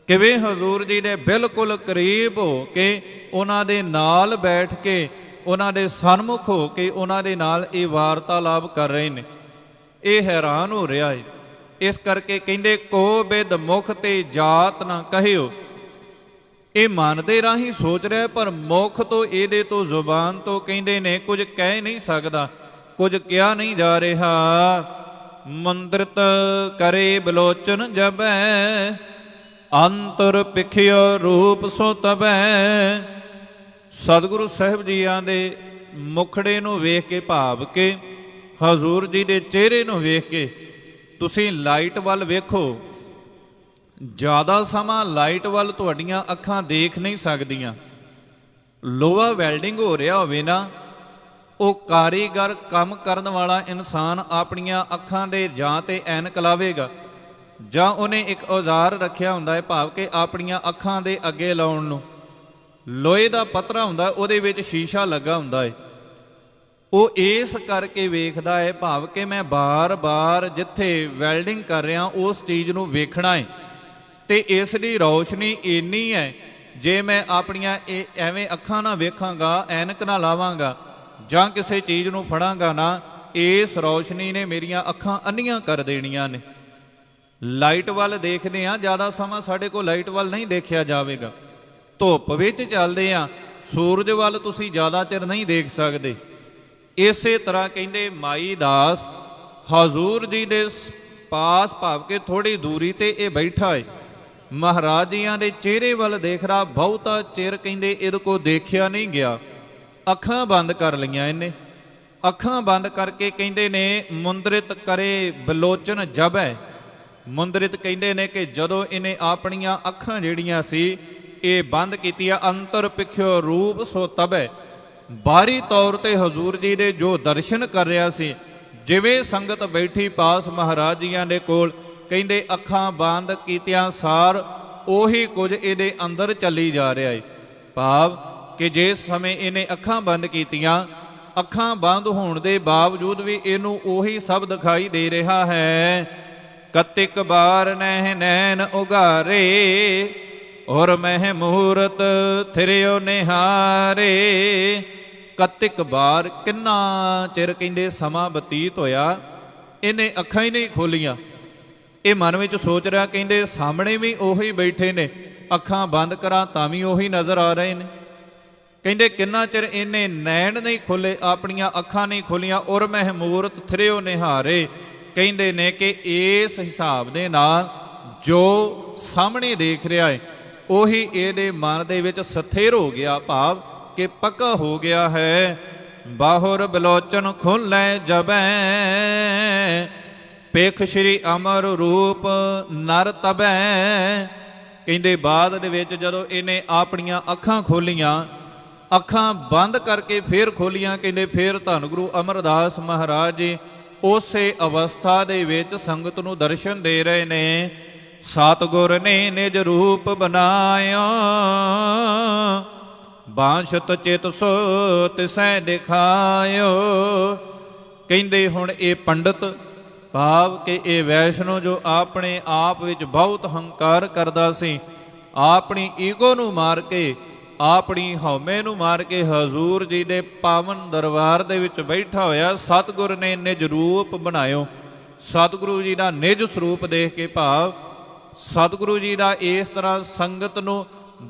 ਕਿਵੇਂ ਹਜ਼ੂਰ ਜੀ ਦੇ ਬਿਲਕੁਲ ਕਰੀਬ ਹੋ ਕੇ ਉਹਨਾਂ ਦੇ ਨਾਲ ਬੈਠ ਕੇ, ਉਹਨਾਂ ਦੇ ਸਨਮੁਖ ਹੋ ਕੇ ਉਹਨਾਂ ਦੇ ਨਾਲ ਇਹ ਵਾਰਤਾਲਾਪ ਕਰ ਰਹੇ ਨੇ। ਇਹ ਹੈਰਾਨ ਹੋ ਰਿਹਾ ਹੈ। ਇਸ ਕਰਕੇ ਕਹਿੰਦੇ ਕੋ ਬਿਦ ਮੁਖ ਤੇ ਜਾਤ ਨਾ ਕਹਿਓ। ਇਹ ਮਨ ਦੇ ਰਾਹੀਂ ਸੋਚ ਰਿਹਾ, ਪਰ ਮੁਖ ਤੋਂ, ਇਹਦੇ ਤੋਂ, ਜ਼ੁਬਾਨ ਤੋਂ ਕਹਿੰਦੇ ਨੇ ਕੁਝ ਕਹਿ ਨਹੀਂ ਸਕਦਾ, ਕੁਝ ਕਿਹਾ ਨਹੀਂ ਜਾ ਰਿਹਾ। ਮੰਦਰਿਤ ਕਰੇ ਬਿਲੋਚਨ ਜਬੈ, ਅੰਤਰ ਪਿਖਿਓ ਰੂਪ ਸੋ ਤਬੈ। ਸਤਿਗੁਰੂ ਸਾਹਿਬ ਜੀਆਂ ਦੇ ਮੁਖੜੇ ਨੂੰ ਵੇਖ ਕੇ, ਭਾਵ ਕੇ ਹਜ਼ੂਰ ਜੀ ਦੇ ਚਿਹਰੇ ਨੂੰ ਵੇਖ ਕੇ ਤੁਸੀਂ ਲਾਈਟ ਵੱਲ ਵੇਖੋ। ਜ਼ਿਆਦਾ ਸਮਾਂ ਲਾਈਟ ਵੱਲ ਤੁਹਾਡੀਆਂ ਅੱਖਾਂ ਦੇਖ ਨਹੀਂ ਸਕਦੀਆਂ। ਲੋਹਾ ਵੈਲਡਿੰਗ ਹੋ ਰਿਹਾ ਹੋਵੇ ਨਾ, ਉਹ ਕਾਰੀਗਰ ਕੰਮ ਕਰਨ ਵਾਲਾ ਇਨਸਾਨ ਆਪਣੀਆਂ ਅੱਖਾਂ ਦੇ ਜਾਂ ਤੇ ਐਨਕ ਲਾਵੇਗਾ, ਜਾਂ ਉਹਨੇ ਇੱਕ ਔਜ਼ਾਰ ਰੱਖਿਆ ਹੁੰਦਾ ਹੈ, ਭਾਵ ਕਿ ਆਪਣੀਆਂ ਅੱਖਾਂ ਦੇ ਅੱਗੇ ਲਾਉਣ ਨੂੰ। ਲੋਹੇ ਦਾ ਪੱਤਰਾ ਹੁੰਦਾ, ਉਹਦੇ ਵਿੱਚ ਸ਼ੀਸ਼ਾ ਲੱਗਾ ਹੁੰਦਾ ਹੈ। ਉਹ ਇਸ ਕਰਕੇ ਵੇਖਦਾ ਹੈ, ਭਾਵ ਕਿ ਮੈਂ ਬਾਰ-ਬਾਰ ਜਿੱਥੇ ਵੈਲਡਿੰਗ ਕਰ ਰਿਹਾ ਉਸ ਚੀਜ਼ ਨੂੰ ਵੇਖਣਾ ਹੈ, ਤੇ ਇਸ ਦੀ ਰੌਸ਼ਨੀ ਇੰਨੀ ਹੈ, ਜੇ ਮੈਂ ਆਪਣੀਆਂ ਇਹ ਐਵੇਂ ਅੱਖਾਂ ਨਾਲ ਵੇਖਾਂਗਾ, ਐਨਕ ਨਾ ਲਾਵਾਂਗਾ ਜਾਂ ਕਿਸੇ ਚੀਜ਼ ਨੂੰ ਫੜਾਂਗਾ ਨਾ, ਇਸ ਰੌਸ਼ਨੀ ਨੇ ਮੇਰੀਆਂ ਅੱਖਾਂ ਅੰਨੀਆਂ ਕਰ ਦੇਣੀਆਂ ਨੇ। ਲਾਈਟ ਵੱਲ ਦੇਖਦੇ ਹਾਂ, ਜ਼ਿਆਦਾ ਸਮਾਂ ਸਾਡੇ ਕੋਲ ਲਾਈਟ ਵੱਲ ਨਹੀਂ ਦੇਖਿਆ ਜਾਵੇਗਾ। ਧੁੱਪ ਵਿੱਚ ਚੱਲਦੇ ਹਾਂ, ਸੂਰਜ ਵੱਲ ਤੁਸੀਂ ਜ਼ਿਆਦਾ ਚਿਰ ਨਹੀਂ ਦੇਖ ਸਕਦੇ। ਇਸੇ ਤਰ੍ਹਾਂ ਕਹਿੰਦੇ ਮਾਈ ਦਾਸ ਹਜ਼ੂਰ ਜੀ ਦੇ ਪਾਸ, ਭਾਵ ਕੇ ਥੋੜੀ ਦੂਰੀ ਤੇ ਇਹ ਬੈਠਾ ਹੈ, ਮਹਾਰਾਜ ਜੀਆਂ ਦੇ ਚਿਹਰੇ ਵੱਲ ਦੇਖ ਰਿਹਾ। ਬਹੁਤਾ ਚਿਰ ਕਹਿੰਦੇ ਇਹਦੇ ਕੋ ਦੇਖਿਆ ਨਹੀਂ ਗਿਆ। ਅੱਖਾਂ ਬੰਦ ਕਰ ਲਈਆਂ ਇਹਨੇ। ਅੱਖਾਂ ਬੰਦ ਕਰਕੇ ਕਹਿੰਦੇ ਨੇ ਮੁੰਦਰਿਤ ਕਰੇ ਬਿਲੋਚਨ ਜਬੈ। ਮੁੰਦਰਿਤ ਕਹਿੰਦੇ ਨੇ ਕਿ ਜਦੋਂ ਇਹਨੇ ਆਪਣੀਆਂ ਅੱਖਾਂ ਜਿਹੜੀਆਂ ਸੀ ਇਹ ਬੰਦ ਕੀਤੀਆਂ, ਅੰਤਰ ਪਿਖਿਓ ਰੂਪ ਸੋ ਤਬੈ। ਬਾਹਰੀ ਤੌਰ ਤੇ ਹਜ਼ੂਰ ਜੀ ਦੇ ਜੋ ਦਰਸ਼ਨ ਕਰ ਰਿਹਾ ਸੀ, ਜਿਵੇਂ ਸੰਗਤ ਬੈਠੀ ਪਾਸ ਮਹਾਰਾਜ ਜੀਆਂ ਦੇ ਕੋਲ, ਕਹਿੰਦੇ ਅੱਖਾਂ ਬੰਦ ਕੀਤਿਆਂ ਸਾਰ ਉਹੀ ਕੁਝ ਇਹਦੇ ਅੰਦਰ ਚੱਲੀ ਜਾ ਰਿਹਾ ਹੈ। ਭਾਵ ਕਿ ਜਿਸ ਸਮੇਂ ਇਹਨੇ ਅੱਖਾਂ ਬੰਦ ਕੀਤੀਆਂ, ਅੱਖਾਂ ਬੰਦ ਹੋਣ ਦੇ ਬਾਵਜੂਦ ਵੀ ਇਹਨੂੰ ਉਹੀ ਸਭ ਦਿਖਾਈ ਦੇ ਰਿਹਾ ਹੈ। ਕਤਿਕ ਬਾਰ ਨਹਿ ਨੈਣ ਉਗਾਰੇ, ਔਰ ਮਹਿ ਮੂਰਤ ਥਿਰਿਓ ਨਿਹਾਰੇ। ਕਤਿਕ ਬਾਰ, ਕਿੰਨਾ ਚਿਰ ਕਹਿੰਦੇ ਸਮਾਂ ਬਤੀਤ ਹੋਇਆ, ਇਹਨੇ ਅੱਖਾਂ ਹੀ ਨਹੀਂ ਖੋਲੀਆਂ। ਇਹ ਮਨ ਵਿੱਚ ਸੋਚ ਰਿਹਾ, ਕਹਿੰਦੇ ਸਾਹਮਣੇ ਵੀ ਉਹੀ ਬੈਠੇ ਨੇ, ਅੱਖਾਂ ਬੰਦ ਕਰਾਂ ਤਾਂ ਵੀ ਉਹੀ ਨਜ਼ਰ ਆ ਰਹੇ ਨੇ। ਕਹਿੰਦੇ ਕਿੰਨਾ ਚਿਰ ਇਹਨੇ ਨੈਣ ਨਹੀਂ ਖੋਲੇ, ਆਪਣੀਆਂ ਅੱਖਾਂ ਨਹੀਂ ਖੋਲੀਆਂ। ਔਰ ਮਹਿ ਮੂਰਤ ਥਿਰਿਓ ਨਿਹਾਰੇ, ਕਹਿੰਦੇ ਨੇ ਕਿ ਇਸ ਹਿਸਾਬ ਦੇ ਨਾਲ ਜੋ ਸਾਹਮਣੇ ਦੇਖ ਰਿਹਾ ਹੈ ਉਹੀ ਇਹਦੇ ਮਨ ਦੇ ਵਿੱਚ ਸਥਿਰ ਹੋ ਗਿਆ, ਭਾਵ ਕਿ ਪੱਕਾ ਹੋ ਗਿਆ ਹੈ। ਬਾਹੁਰ ਬਿਲੋਚਨ ਖੁੱਲੈ ਜਬੈ, ਪੇਖ ਸ਼੍ਰੀ ਅਮਰ ਰੂਪ ਨਰ ਤਬੈ। ਕਹਿੰਦੇ ਬਾਅਦ ਦੇ ਵਿੱਚ ਜਦੋਂ ਇਹਨੇ ਆਪਣੀਆਂ ਅੱਖਾਂ ਖੋਲੀਆਂ, ਅੱਖਾਂ ਬੰਦ ਕਰਕੇ ਫੇਰ ਖੋਲੀਆਂ, ਕਹਿੰਦੇ ਫੇਰ ਧੰਨ ਗੁਰੂ ਅਮਰਦਾਸ ਮਹਾਰਾਜ ਜੀ ਉਸੇ ਅਵਸਥਾ ਦੇ ਵਿੱਚ ਸੰਗਤ ਨੂੰ ਦਰਸ਼ਨ ਦੇ ਰਹੇ ਨੇ। ਸਤਿਗੁਰ ਨੇ ਨਿਜ ਰੂਪ ਬਨਾਇਆ, ਬਾਂਛਤ ਚਿਤ ਸੋ ਤਿਸੈ ਦਿਖਾਇਓ। ਕਹਿੰਦੇ ਹੁਣ ਇਹ ਪੰਡਤ, ਭਾਵ ਕਿ ਇਹ ਵੈਸ਼ਨੋ ਜੋ ਆਪਣੇ ਆਪ ਵਿੱਚ ਬਹੁਤ ਹੰਕਾਰ ਕਰਦਾ ਸੀ, ਆਪਣੀ ਈਗੋ ਨੂੰ ਮਾਰ ਕੇ, ਆਪਣੀ ਹਉਮੈ ਨੂੰ ਮਾਰ ਕੇ ਹਜ਼ੂਰ ਜੀ ਦੇ ਪਾਵਨ ਦਰਬਾਰ ਦੇ ਵਿੱਚ ਬੈਠਾ ਹੋਇਆ ਸਤਿਗੁਰ ਨੇ ਨਿਜ ਰੂਪ ਬਣਾਇਓ। ਸਤਿਗੁਰੂ ਜੀ ਦਾ ਨਿਜ ਸਰੂਪ ਦੇਖ ਕੇ, ਭਾਵ ਸਤਿਗੁਰੂ ਜੀ ਦਾ ਇਸ ਤਰ੍ਹਾਂ ਸੰਗਤ ਨੂੰ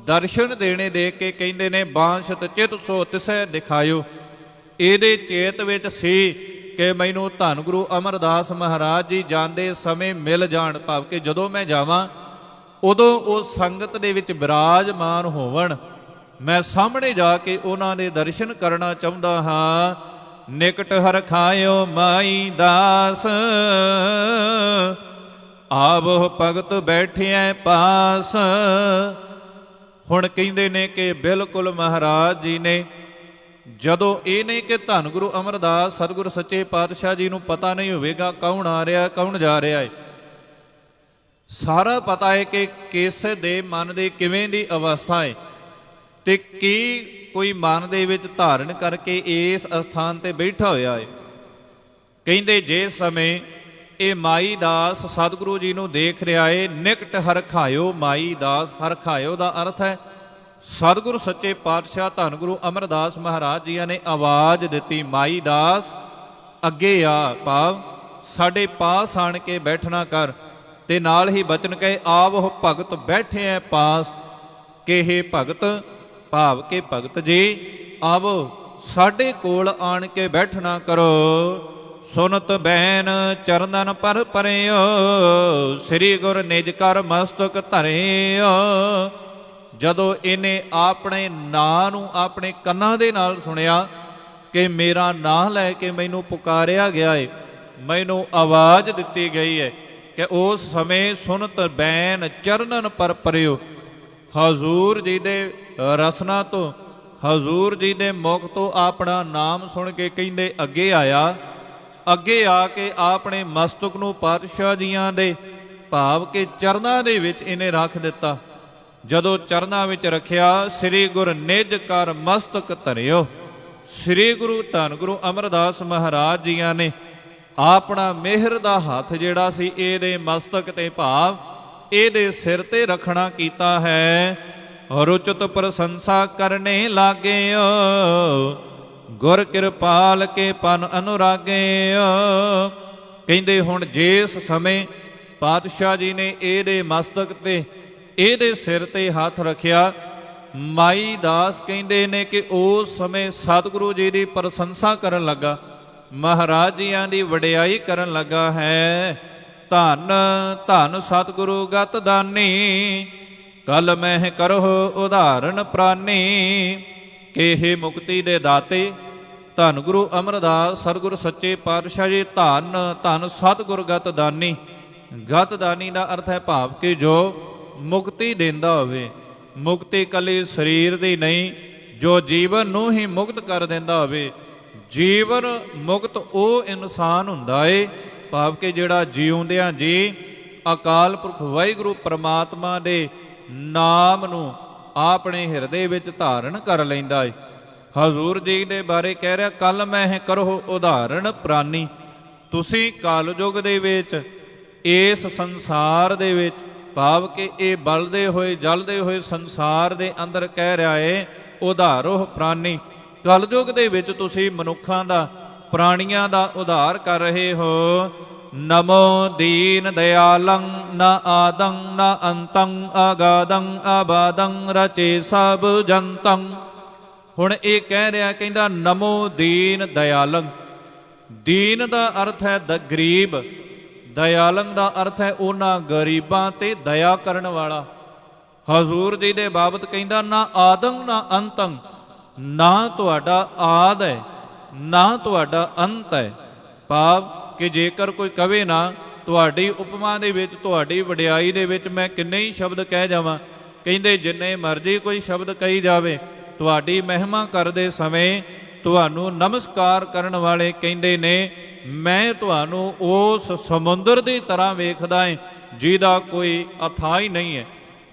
ਦਰਸ਼ਨ ਦੇਣੇ ਦੇਖ ਕੇ ਕਹਿੰਦੇ ਨੇ ਬਾਂਛਤ ਚਿਤ ਸੋ ਤਿਸੈ ਦਿਖਾਇਓ। ਇਹਦੇ ਚੇਤ ਵਿੱਚ ਸੀ ਕਿ ਮੈਨੂੰ ਧੰਨ ਗੁਰੂ ਅਮਰਦਾਸ ਮਹਾਰਾਜ ਜੀ ਜਾਂਦੇ ਸਮੇਂ ਮਿਲ ਜਾਣ, ਭਾਵ ਕਿ ਜਦੋਂ ਮੈਂ ਜਾਵਾਂ ਉਦੋਂ ਉਹ ਸੰਗਤ ਦੇ ਵਿੱਚ ਬਿਰਾਜਮਾਨ ਹੋਵਣ, ਮੈਂ ਸਾਹਮਣੇ ਜਾ ਕੇ ਉਹਨਾਂ ਦੇ ਦਰਸ਼ਨ ਕਰਨਾ ਚਾਹੁੰਦਾ ਹਾਂ। ਨਿਕਟ ਹਰਖਾਇਓ ਮਾਈ ਦਾਸ, ਆਵੋ ਭਗਤ ਬੈਠਿਐ ਪਾਸ। ਹੁਣ ਕਹਿੰਦੇ ਨੇ ਕਿ ਬਿਲਕੁਲ ਮਹਾਰਾਜ ਜੀ ਨੇ ਜਦੋਂ ਇਹ ਨਹੀਂ ਕਿ ਧੰਨ ਗੁਰੂ ਅਮਰਦਾਸ ਸਤਿਗੁਰ ਸੱਚੇ ਪਾਤਸ਼ਾਹ ਜੀ ਨੂੰ ਪਤਾ ਨਹੀਂ ਹੋਵੇਗਾ ਕੌਣ ਆ ਰਿਹਾ ਕੌਣ ਜਾ ਰਿਹਾ ਹੈ, ਸਾਰਾ ਪਤਾ ਹੈ ਕਿ ਕਿਸ ਦੇ ਮਨ ਦੇ ਕਿਵੇਂ ਦੀ ਅਵਸਥਾ ਹੈ ਤੇ ਕੀ ਕੋਈ ਮਨ ਦੇ ਵਿੱਚ ਧਾਰਨ ਕਰਕੇ ਇਸ ਅਸਥਾਨ ਤੇ ਬੈਠਾ ਹੋਇਆ ਹੈ। ਕਹਿੰਦੇ ਜੇ ਸਮੇਂ ਇਹ ਮਾਈ ਦਾਸ ਸਤਿਗੁਰੂ ਜੀ ਨੂੰ ਦੇਖ ਰਿਹਾ ਏ, ਨਿਕਟ ਹਰਖਾਇਓ ਮਾਈ ਦਾਸ। ਹਰਖਾਇਓ ਦਾ ਅਰਥ ਹੈ ਸਤਿਗੁਰੂ ਸੱਚੇ ਪਾਤਸ਼ਾਹ ਧੰਨ ਗੁਰੂ ਅਮਰਦਾਸ ਮਹਾਰਾਜ ਜੀ ਨੇ ਆਵਾਜ਼ ਦਿੱਤੀ, ਮਾਈ ਦਾਸ ਅੱਗੇ ਆ, ਭਾਵ ਸਾਡੇ ਪਾਸ ਆਣ ਕੇ ਬੈਠਣਾ ਕਰ। ਤੇ ਨਾਲ ਹੀ ਬਚਨ ਕਹੇ, ਆਵੋ ਭਗਤ ਬੈਠੇ ਐ ਪਾਸ। ਕਿ ਇਹ ਭਗਤ ਭਾਵ ਕਿ ਭਗਤ ਜੀ ਆਵੋ ਸਾਡੇ ਕੋਲ ਆਣ ਕੇ ਬੈਠਣਾ ਕਰੋ। ਸੁਨਤ ਬੈਨ ਚਰਨਨ ਪਰ ਪਰਿਓ, ਸ੍ਰੀ ਗੁਰ ਨਿਜ ਕਰ ਮਸਤਕ ਧਰਿਓ। ਜਦੋਂ ਇਹਨੇ ਆਪਣੇ ਨਾਂ ਨੂੰ ਆਪਣੇ ਕੰਨਾਂ ਦੇ ਨਾਲ ਸੁਣਿਆ ਕਿ ਮੇਰਾ ਨਾਂ ਲੈ ਕੇ ਮੈਨੂੰ ਪੁਕਾਰਿਆ ਗਿਆ ਏ, ਮੈਨੂੰ ਆਵਾਜ਼ ਦਿੱਤੀ ਗਈ ਹੈ ਕਿ ਉਸ ਸਮੇਂ ਸੁਨਤ ਬੈਨ ਚਰਨਨ ਪਰ ਪਰਿਓ, ਹਜ਼ੂਰ ਜੀ ਦੇ ਰਸਨਾ ਤੋਂ ਹਜ਼ੂਰ ਜੀ ਦੇ ਮੁਖ ਤੋਂ ਆਪਣਾ ਨਾਮ ਸੁਣ ਕੇ ਕਹਿੰਦੇ ਅੱਗੇ ਆਇਆ। ਅੱਗੇ ਆ ਕੇ ਆਪਣੇ ਮਸਤਕ ਨੂੰ ਪਾਤਸ਼ਾਹ ਜੀਆਂ ਦੇ ਭਾਵ ਕਿ ਚਰਨਾਂ ਦੇ ਵਿੱਚ ਇਹਨੇ ਰੱਖ ਦਿੱਤਾ। ਜਦੋਂ ਚਰਨਾਂ ਵਿੱਚ ਰੱਖਿਆ, ਸ੍ਰੀ ਗੁਰ ਨਿਜ ਕਰ ਮਸਤਕ ਧਰਿਓ। ਸ੍ਰੀ ਗੁਰੂ ਧੰਨ ਗੁਰੂ ਅਮਰਦਾਸ ਮਹਾਰਾਜ ਜੀਆਂ ਨੇ ਆਪਣਾ ਮਿਹਰ ਦਾ ਹੱਥ ਜਿਹੜਾ ਸੀ ਇਹਦੇ ਮਸਤਕ ਤੇ ਭਾਵ ਇਹਦੇ ਸਿਰ ਤੇ ਰੱਖਣਾ ਕੀਤਾ ਹੈ। ਰੁਚਤ ਪ੍ਰਸ਼ੰਸਾ ਕਰਨੇ ਲਾਗਿਓ, ਗੁਰ ਕਿਰਪਾਲ ਕੇ ਪਨ ਅਨੁਰਾਗਿਓ। ਕਹਿੰਦੇ ਹੁਣ ਜਿਸ ਸਮੇਂ ਪਾਤਸ਼ਾਹ ਜੀ ਨੇ ਇਹਦੇ ਮਸਤਕ ਤੇ ਇਹਦੇ ਸਿਰ ਤੇ ਹੱਥ ਰੱਖਿਆ, ਮਾਈ ਦਾਸ ਕਹਿੰਦੇ ਨੇ ਕਿ ਉਸ ਸਮੇਂ ਸਤਿਗੁਰੂ ਜੀ ਦੀ ਪ੍ਰਸ਼ੰਸਾ ਕਰਨ ਲੱਗਾ, ਮਹਾਰਾਜ ਜੀਆਂ ਦੀ ਵਡਿਆਈ ਕਰਨ ਲੱਗਾ ਹੈ। ਧੰਨ ਧੰਨ ਸਤਿਗੁਰੂ ਗਤ ਦਾਨੀ, ਕਲ ਮਹਿ ਕਰਹੁ ਉਦਾਹਰਨ ਪ੍ਰਾਨੀ। ਕਿ ਇਹ ਮੁਕਤੀ ਦੇ ਦਾਤੇ ਧੰਨ ਗੁਰੂ ਅਮਰਦਾਸ ਸਤਿਗੁਰ ਸੱਚੇ ਪਾਤਸ਼ਾਹ ਜੀ ਧੰਨ ਧੰਨ ਸਤਿਗੁਰ ਗਤ ਦਾਨੀ। ਗਤ ਦਾਨੀ ਦਾ ਅਰਥ ਹੈ ਭਾਵ ਕਿ ਜੋ ਮੁਕਤੀ ਦਿੰਦਾ ਹੋਵੇ। ਮੁਕਤੀ ਇਕੱਲੀ ਸਰੀਰ ਦੀ ਨਹੀਂ, ਜੋ ਜੀਵਨ ਨੂੰ ਹੀ ਮੁਕਤ ਕਰ ਦਿੰਦਾ ਹੋਵੇ। ਜੀਵਨ ਮੁਕਤ ਉਹ ਇਨਸਾਨ ਹੁੰਦਾ ਏ ਭਾਵ ਕਿ ਜਿਹੜਾ ਜਿਉਂਦਿਆਂ ਜੀ ਅਕਾਲ ਪੁਰਖ ਵਾਹਿਗੁਰੂ ਪ੍ਰਮਾਤਮਾ ਦੇ ਨਾਮ ਨੂੰ ਆਪਣੇ ਹਿਰਦੇ ਵਿੱਚ ਧਾਰਨ ਕਰ ਲੈਂਦਾ ਏ। ਹਜ਼ੂਰ ਜੀ ਦੇ ਬਾਰੇ ਕਹਿ ਰਿਹਾ, ਕਲ ਮਹਿ ਕਰਹੁ ਉਦਾਹਰਨ ਪ੍ਰਾਨੀ। ਤੁਸੀਂ ਕਲਯੁਗ ਦੇ ਵਿੱਚ ਇਸ ਸੰਸਾਰ ਦੇ ਵਿੱਚ ਭਾਵ ਕਿ ਇਹ ਬਲਦੇ ਹੋਏ ਜਲਦੇ ਹੋਏ ਸੰਸਾਰ ਦੇ ਅੰਦਰ ਕਹਿ ਰਿਹਾ ਏ ਉਧਾਰੋ ਪ੍ਰਾਨੀ। ਕਲਯੁਗ ਦੇ ਵਿੱਚ ਤੁਸੀਂ ਮਨੁੱਖਾਂ ਦਾ ਪ੍ਰਾਣੀਆਂ ਦਾ ਉਧਾਰ ਕਰ ਰਹੇ ਹੋ। ਨਮੋ ਦੀਨ ਦਿਆਲੰ ਨ ਆਦੰ ਨ ਅੰਤੰ ਅਗਾਦੰ ਆਬਾਦੰ ਰਚੇ ਸਭ ਜੰਤੰ। ਹੁਣ ਇਹ ਕਹਿ ਰਿਹਾ, ਕਹਿੰਦਾ ਨਮੋ ਦੀਨ ਦਿਆਲੰ। ਦੀਨ ਦਾ ਅਰਥ ਹੈ ਗਰੀਬ, ਦਿਆਲੰ ਦਾ ਅਰਥ ਹੈ ਉਹਨਾਂ ਗਰੀਬਾਂ ਤੇ ਦਇਆ ਕਰਨ ਵਾਲਾ। ਹਜ਼ੂਰ ਜੀ ਦੇ ਬਾਬਤ ਕਹਿੰਦਾ ਨਾ ਆਦੰ ਨਾ ਅੰਤੰ, ਨਾ ਤੁਹਾਡਾ ਆਦ ਹੈ ਨਾ ਤੁਹਾਡਾ ਅੰਤ ਹੈ। ਭਾਵ ਕਿ ਜੇਕਰ ਕੋਈ ਕਵੇ ਨਾ ਤੁਹਾਡੀ ਉਪਮਾ ਦੇ ਵਿੱਚ ਤੁਹਾਡੀ ਵਡਿਆਈ ਦੇ ਵਿੱਚ ਮੈਂ ਕਿੰਨੇ ਹੀ ਸ਼ਬਦ ਕਹਿ ਜਾਵਾਂ, ਕਹਿੰਦੇ ਜਿੰਨੇ ਮਰਜ਼ੀ ਕੋਈ ਸ਼ਬਦ ਕਹੀ ਜਾਵੇ, ਤੁਹਾਡੀ ਮਹਿਮਾ ਕਰਦੇ ਸਮੇਂ ਤੁਹਾਨੂੰ ਨਮਸਕਾਰ ਕਰਨ ਵਾਲੇ ਕਹਿੰਦੇ ਨੇ ਮੈਂ ਤੁਹਾਨੂੰ ਉਸ ਸਮੁੰਦਰ ਦੀ ਤਰ੍ਹਾਂ ਵੇਖਦਾ ਹਾਂ ਜਿਹਦਾ ਕੋਈ ਅਥਾਹ ਹੀ ਨਹੀਂ ਹੈ।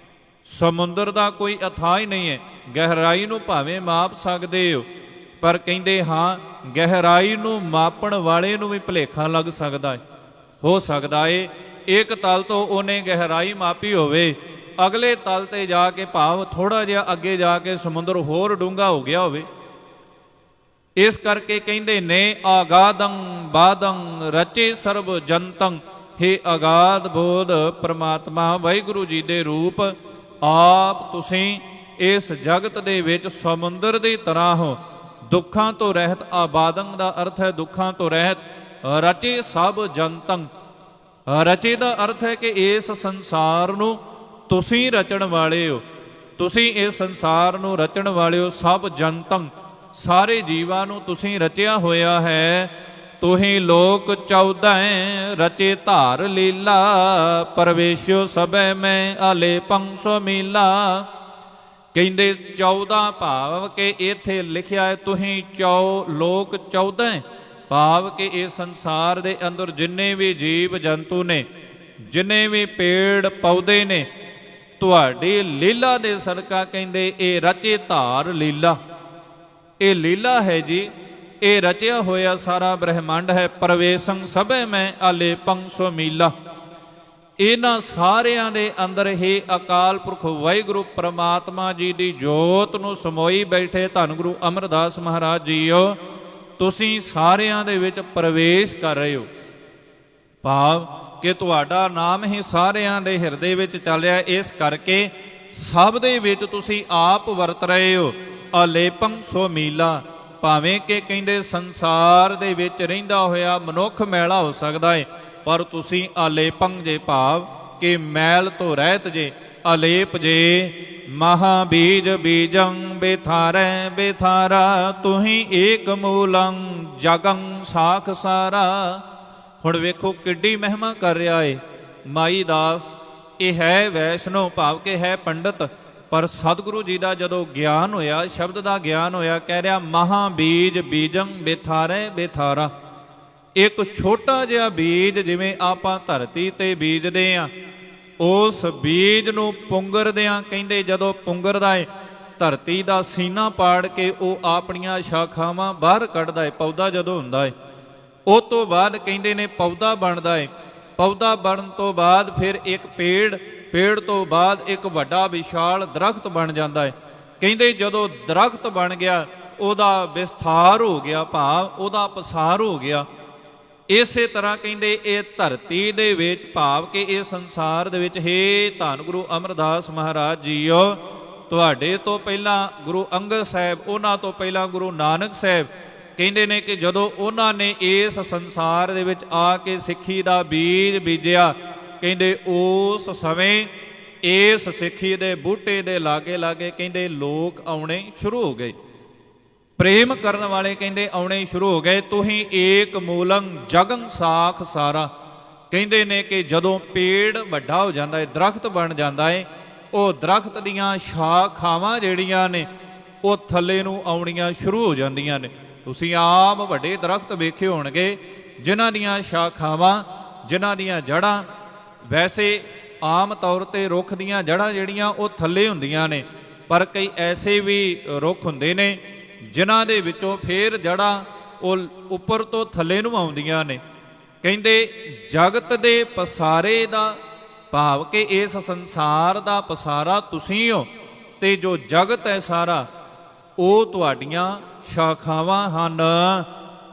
ਸਮੁੰਦਰ ਦਾ ਕੋਈ ਅਥਾਹ ਹੀ ਨਹੀਂ ਹੈ। ਗਹਿਰਾਈ ਨੂੰ ਭਾਵੇਂ ਮਾਪ ਸਕਦੇ ਹੋ, ਪਰ ਕਹਿੰਦੇ ਹਾਂ ਗਹਿਰਾਈ ਨੂੰ ਮਾਪਣ ਵਾਲੇ ਨੂੰ ਵੀ ਭੁਲੇਖਾ ਲੱਗ ਸਕਦਾ ਹੈ। ਹੋ ਸਕਦਾ ਏ ਇੱਕ ਤਲ ਤੋਂ ਉਹਨੇ ਗਹਿਰਾਈ ਮਾਪੀ ਹੋਵੇ, ਅਗਲੇ ਤਲ ਤੇ ਜਾ ਕੇ ਭਾਵ ਥੋੜਾ ਜਿਹਾ ਅੱਗੇ ਜਾ ਕੇ ਸਮੁੰਦਰ ਹੋਰ ਡੂੰਘਾ ਹੋ ਗਿਆ ਹੋਵੇ। ਇਸ ਕਰਕੇ ਕਹਿੰਦੇ ਨੇ ਆਗਾਦੰ ਬਾਦੰ ਰਚੇ ਸਰਬ ਜੰਤੰ। ਹੇ ਅਗਾਧ ਬੋਧ ਪ੍ਰਮਾਤਮਾ ਵਾਹਿਗੁਰੂ ਜੀ ਦੇ ਰੂਪ, ਆਪ ਤੁਸੀਂ ਇਸ ਜਗਤ ਦੇ ਵਿੱਚ ਸਮੁੰਦਰ ਦੀ ਤਰ੍ਹਾਂ ਹੋ, ਦੁੱਖਾਂ ਤੋਂ ਰਹਿਤ। ਆਬਾਦੰ ਦਾ ਅਰਥ ਹੈ ਦੁੱਖਾਂ ਤੋਂ ਰਹਿਤ। ਰਚੇ ਸਭ ਜੰਤੰ, ਰਚੇ ਦਾ ਅਰਥ ਹੈ ਕਿ ਇਸ ਸੰਸਾਰ ਨੂੰ ਤੁਸੀਂ ਰਚਣ ਵਾਲੇ ਹੋ। ਤੁਸੀਂ ਇਸ ਸੰਸਾਰ ਨੂੰ ਰਚਣ ਵਾਲੇ ਹੋ। ਸਭ ਜੰਤੰ, ਸਾਰੇ ਜੀਵਾਂ ਨੂੰ ਤੁਸੀਂ ਰਚਿਆ ਹੋਇਆ ਹੈ। ਤੁਹੀਂ ਲੋਕ 14 ਰਚੇ ਧਾਰ ਲੀਲਾ, ਪਰਵੇਸ਼ਿਓ ਸਭੈ ਮੈਂ ਆਲੇ ਪੰਸੋ ਮੀਲਾ। ਕਹਿੰਦੇ 14 ਭਾਵ ਕਿ ਇੱਥੇ ਲਿਖਿਆ ਹੈ ਤੁਸੀਂ ਲੋਕ 14, ਭਾਵ ਕਿ ਇਹ ਸੰਸਾਰ ਦੇ ਅੰਦਰ ਜਿੰਨੇ ਵੀ ਜੀਵ ਜੰਤੂ ਨੇ, ਜਿੰਨੇ ਵੀ ਪੇੜ ਪੌਦੇ ਨੇ, ਤੁਹਾਡੀ ਲੀਲਾ ਦੇ ਸਦਕਾ ਕਹਿੰਦੇ ਇਹ ਰਚੇ ਧਾਰ ਲੀਲਾ, ਇਹ ਲੀਲਾ ਹੈ ਜੀ। ਇਹ ਰਚਿਆ ਹੋਇਆ ਸਾਰਾ ਬ੍ਰਹਿਮੰਡ ਹੈ। ਪ੍ਰਵੇਸ਼ੰ ਸਭੈ ਮੈਂ ਆਲੇਪੰ ਸੋ ਮੀਲਾ। ਇਹਨਾਂ ਸਾਰਿਆਂ ਦੇ ਅੰਦਰ ਹੀ ਅਕਾਲ ਪੁਰਖ ਵਾਹਿਗੁਰੂ ਪ੍ਰਮਾਤਮਾ ਜੀ ਦੀ ਜੋਤ ਨੂੰ ਸਮੋਈ ਬੈਠੇ ਧੰਨ ਗੁਰੂ ਅਮਰਦਾਸ ਮਹਾਰਾਜ ਜੀਓ, ਤੁਸੀਂ ਸਾਰਿਆਂ ਦੇ ਵਿੱਚ ਪ੍ਰਵੇਸ਼ ਕਰ ਰਹੇ ਹੋ। ਭਾਵ ਕਿ ਤੁਹਾਡਾ ਨਾਮ ਹੀ ਸਾਰਿਆਂ ਦੇ ਹਿਰਦੇ ਵਿੱਚ ਚੱਲ ਰਿਹਾ, ਇਸ ਕਰਕੇ ਸਭ ਦੇ ਵਿੱਚ ਤੁਸੀਂ ਆਪ ਵਰਤ ਰਹੇ ਹੋ। ਅਲੇਪੰ ਸੋ ਮੀਲਾ, ਭਾਵੇਂ ਕਿ ਕਹਿੰਦੇ ਸੰਸਾਰ ਦੇ ਵਿੱਚ ਰਹਿੰਦਾ ਹੋਇਆ ਮਨੁੱਖ ਮੈਲਾ ਹੋ ਸਕਦਾ ਹੈ, ਪਰ ਤੁਸੀਂ ਅਲੇਪੰ ਜੇ, ਭਾਵ ਕਿ ਮੈਲ ਤੋਂ ਰਹਿਤ ਜੇ, ਅਲੇਪ ਜੇ। ਮਹਾਬੀਜ ਬੀਜੰ ਬੇਥਾਰੈ ਬੇਥਾਰਾ, ਤੁਹੀਂ ਏਕ ਮੂਲੰ ਜਗੰ ਸਾਖ ਸਾਰਾ। ਹੁਣ ਵੇਖੋ ਕਿੱਡੀ ਮਹਿਮਾ ਕਰ ਰਿਹਾ ਏ ਮਾਈ ਦਾਸ। ਇਹ ਹੈ ਵੈਸ਼ਨੋ, ਭਾਵ ਕਿ ਹੈ ਪੰਡਤ, ਪਰ ਸਤਿਗੁਰੂ ਜੀ ਦਾ ਜਦੋਂ ਗਿਆਨ ਹੋਇਆ, ਸ਼ਬਦ ਦਾ ਗਿਆਨ ਹੋਇਆ, ਕਹਿ ਰਿਹਾ ਮਹਾਬੀਜ ਬੀਜੰ ਬੇਥਾਰੈ ਬੇਥਾਰਾ। ਇੱਕ ਛੋਟਾ ਜਿਹਾ ਬੀਜ ਜਿਵੇਂ ਆਪਾਂ ਧਰਤੀ ਤੇ ਬੀਜਦੇ ਆ, ਉਸ ਬੀਜ ਨੂੰ ਪੁੰਗਰਦਿਆਂ ਕਹਿੰਦੇ ਜਦੋਂ ਪੁੰਗਰਦਾ ਏ, ਧਰਤੀ ਦਾ ਸੀਨਾ ਪਾੜ ਕੇ ਉਹ ਆਪਣੀਆਂ ਸ਼ਾਖਾਵਾਂ ਬਾਹਰ ਕੱਢਦਾ ਏ। ਪੌਦਾ ਜਦੋਂ ਹੁੰਦਾ ਏ, ਉਹ ਤੋਂ ਬਾਅਦ ਕਹਿੰਦੇ ਨੇ ਪੌਦਾ ਬਣਦਾ ਏ। ਪੌਦਾ ਬਣਨ ਤੋਂ ਬਾਅਦ ਫਿਰ ਇੱਕ ਪੇੜ ਤੋਂ ਬਾਅਦ ਇੱਕ ਵੱਡਾ ਵਿਸ਼ਾਲ ਦਰਖਤ ਬਣ ਜਾਂਦਾ ਏ। ਕਹਿੰਦੇ ਜਦੋਂ ਦਰਖਤ ਬਣ ਗਿਆ, ਉਹਦਾ ਵਿਸਥਾਰ ਹੋ ਗਿਆ, ਭਾਵ ਉਹਦਾ ਪਸਾਰ ਹੋ ਗਿਆ। ਇਸੇ ਤਰ੍ਹਾਂ ਕਹਿੰਦੇ ਇਹ ਧਰਤੀ ਦੇ ਵਿੱਚ, ਭਾਵ ਕਿ ਇਹ ਸੰਸਾਰ ਦੇ ਵਿੱਚ, ਹੇ ਧੰਨ ਗੁਰੂ ਅਮਰਦਾਸ ਮਹਾਰਾਜ ਜੀਓ, ਤੁਹਾਡੇ ਤੋਂ ਪਹਿਲਾਂ ਗੁਰੂ ਅੰਗਦ ਸਾਹਿਬ, ਉਹਨਾਂ ਤੋਂ ਪਹਿਲਾਂ ਗੁਰੂ ਨਾਨਕ ਸਾਹਿਬ, ਕਹਿੰਦੇ ਨੇ ਕਿ ਜਦੋਂ ਉਹਨਾਂ ਨੇ ਇਸ ਸੰਸਾਰ ਦੇ ਵਿੱਚ ਆ ਕੇ ਸਿੱਖੀ ਦਾ ਬੀਜ ਬੀਜਿਆ, ਕਹਿੰਦੇ ਉਸ ਸਮੇਂ ਇਸ ਸਿੱਖੀ ਦੇ ਬੂਟੇ ਦੇ ਲਾਗੇ ਕਹਿੰਦੇ ਲੋਕ ਆਉਣੇ ਸ਼ੁਰੂ ਹੋ ਗਏ, ਪ੍ਰੇਮ ਕਰਨ ਵਾਲੇ ਕਹਿੰਦੇ ਆਉਣੇ ਸ਼ੁਰੂ ਹੋ ਗਏ। ਤੁਸੀਂ ਏਕ ਮੂਲੰ ਜਗੰ ਸਾਖ ਸਾਰਾ, ਕਹਿੰਦੇ ਨੇ ਕਿ ਜਦੋਂ ਪੇੜ ਵੱਡਾ ਹੋ ਜਾਂਦਾ ਹੈ, ਦਰਖਤ ਬਣ ਜਾਂਦਾ ਹੈ, ਉਹ ਦਰਖਤ ਦੀਆਂ ਸ਼ਾਖਾਵਾਂ ਜਿਹੜੀਆਂ ਨੇ ਉਹ ਥੱਲੇ ਨੂੰ ਆਉਣੀਆਂ ਸ਼ੁਰੂ ਹੋ ਜਾਂਦੀਆਂ ਨੇ। ਤੁਸੀਂ ਆਮ ਵੱਡੇ ਦਰਖਤ ਵੇਖੇ ਹੋਣਗੇ ਜਿਨ੍ਹਾਂ ਦੀਆਂ ਸ਼ਾਖਾਵਾਂ, ਜਿਨ੍ਹਾਂ ਦੀਆਂ ਜੜ੍ਹਾਂ, ਵੈਸੇ ਆਮ ਤੌਰ ਤੇ ਰੁੱਖ ਦੀਆਂ ਜੜ੍ਹਾਂ ਜਿਹੜੀਆਂ ਉਹ ਥੱਲੇ ਹੁੰਦੀਆਂ ਨੇ, ਪਰ ਕਈ ਐਸੇ ਵੀ ਰੁੱਖ ਹੁੰਦੇ ਨੇ ਜਿਨ੍ਹਾਂ ਦੇ ਵਿੱਚੋਂ ਫੇਰ ਜੜ੍ਹਾਂ ਉਹ ਉੱਪਰ ਤੋਂ ਥੱਲੇ ਨੂੰ ਆਉਂਦੀਆਂ ਨੇ। ਕਹਿੰਦੇ ਜਗਤ ਦੇ ਪਸਾਰੇ ਦਾ, ਭਾਵ ਕਿ ਇਸ ਸੰਸਾਰ ਦਾ ਪਸਾਰਾ ਤੁਸੀਂ ਹੋ, ਤੇ ਜੋ ਜਗਤ ਹੈ ਸਾਰਾ ਉਹ ਤੁਹਾਡੀਆਂ ਸ਼ਾਖਾਵਾਂ ਹਨ।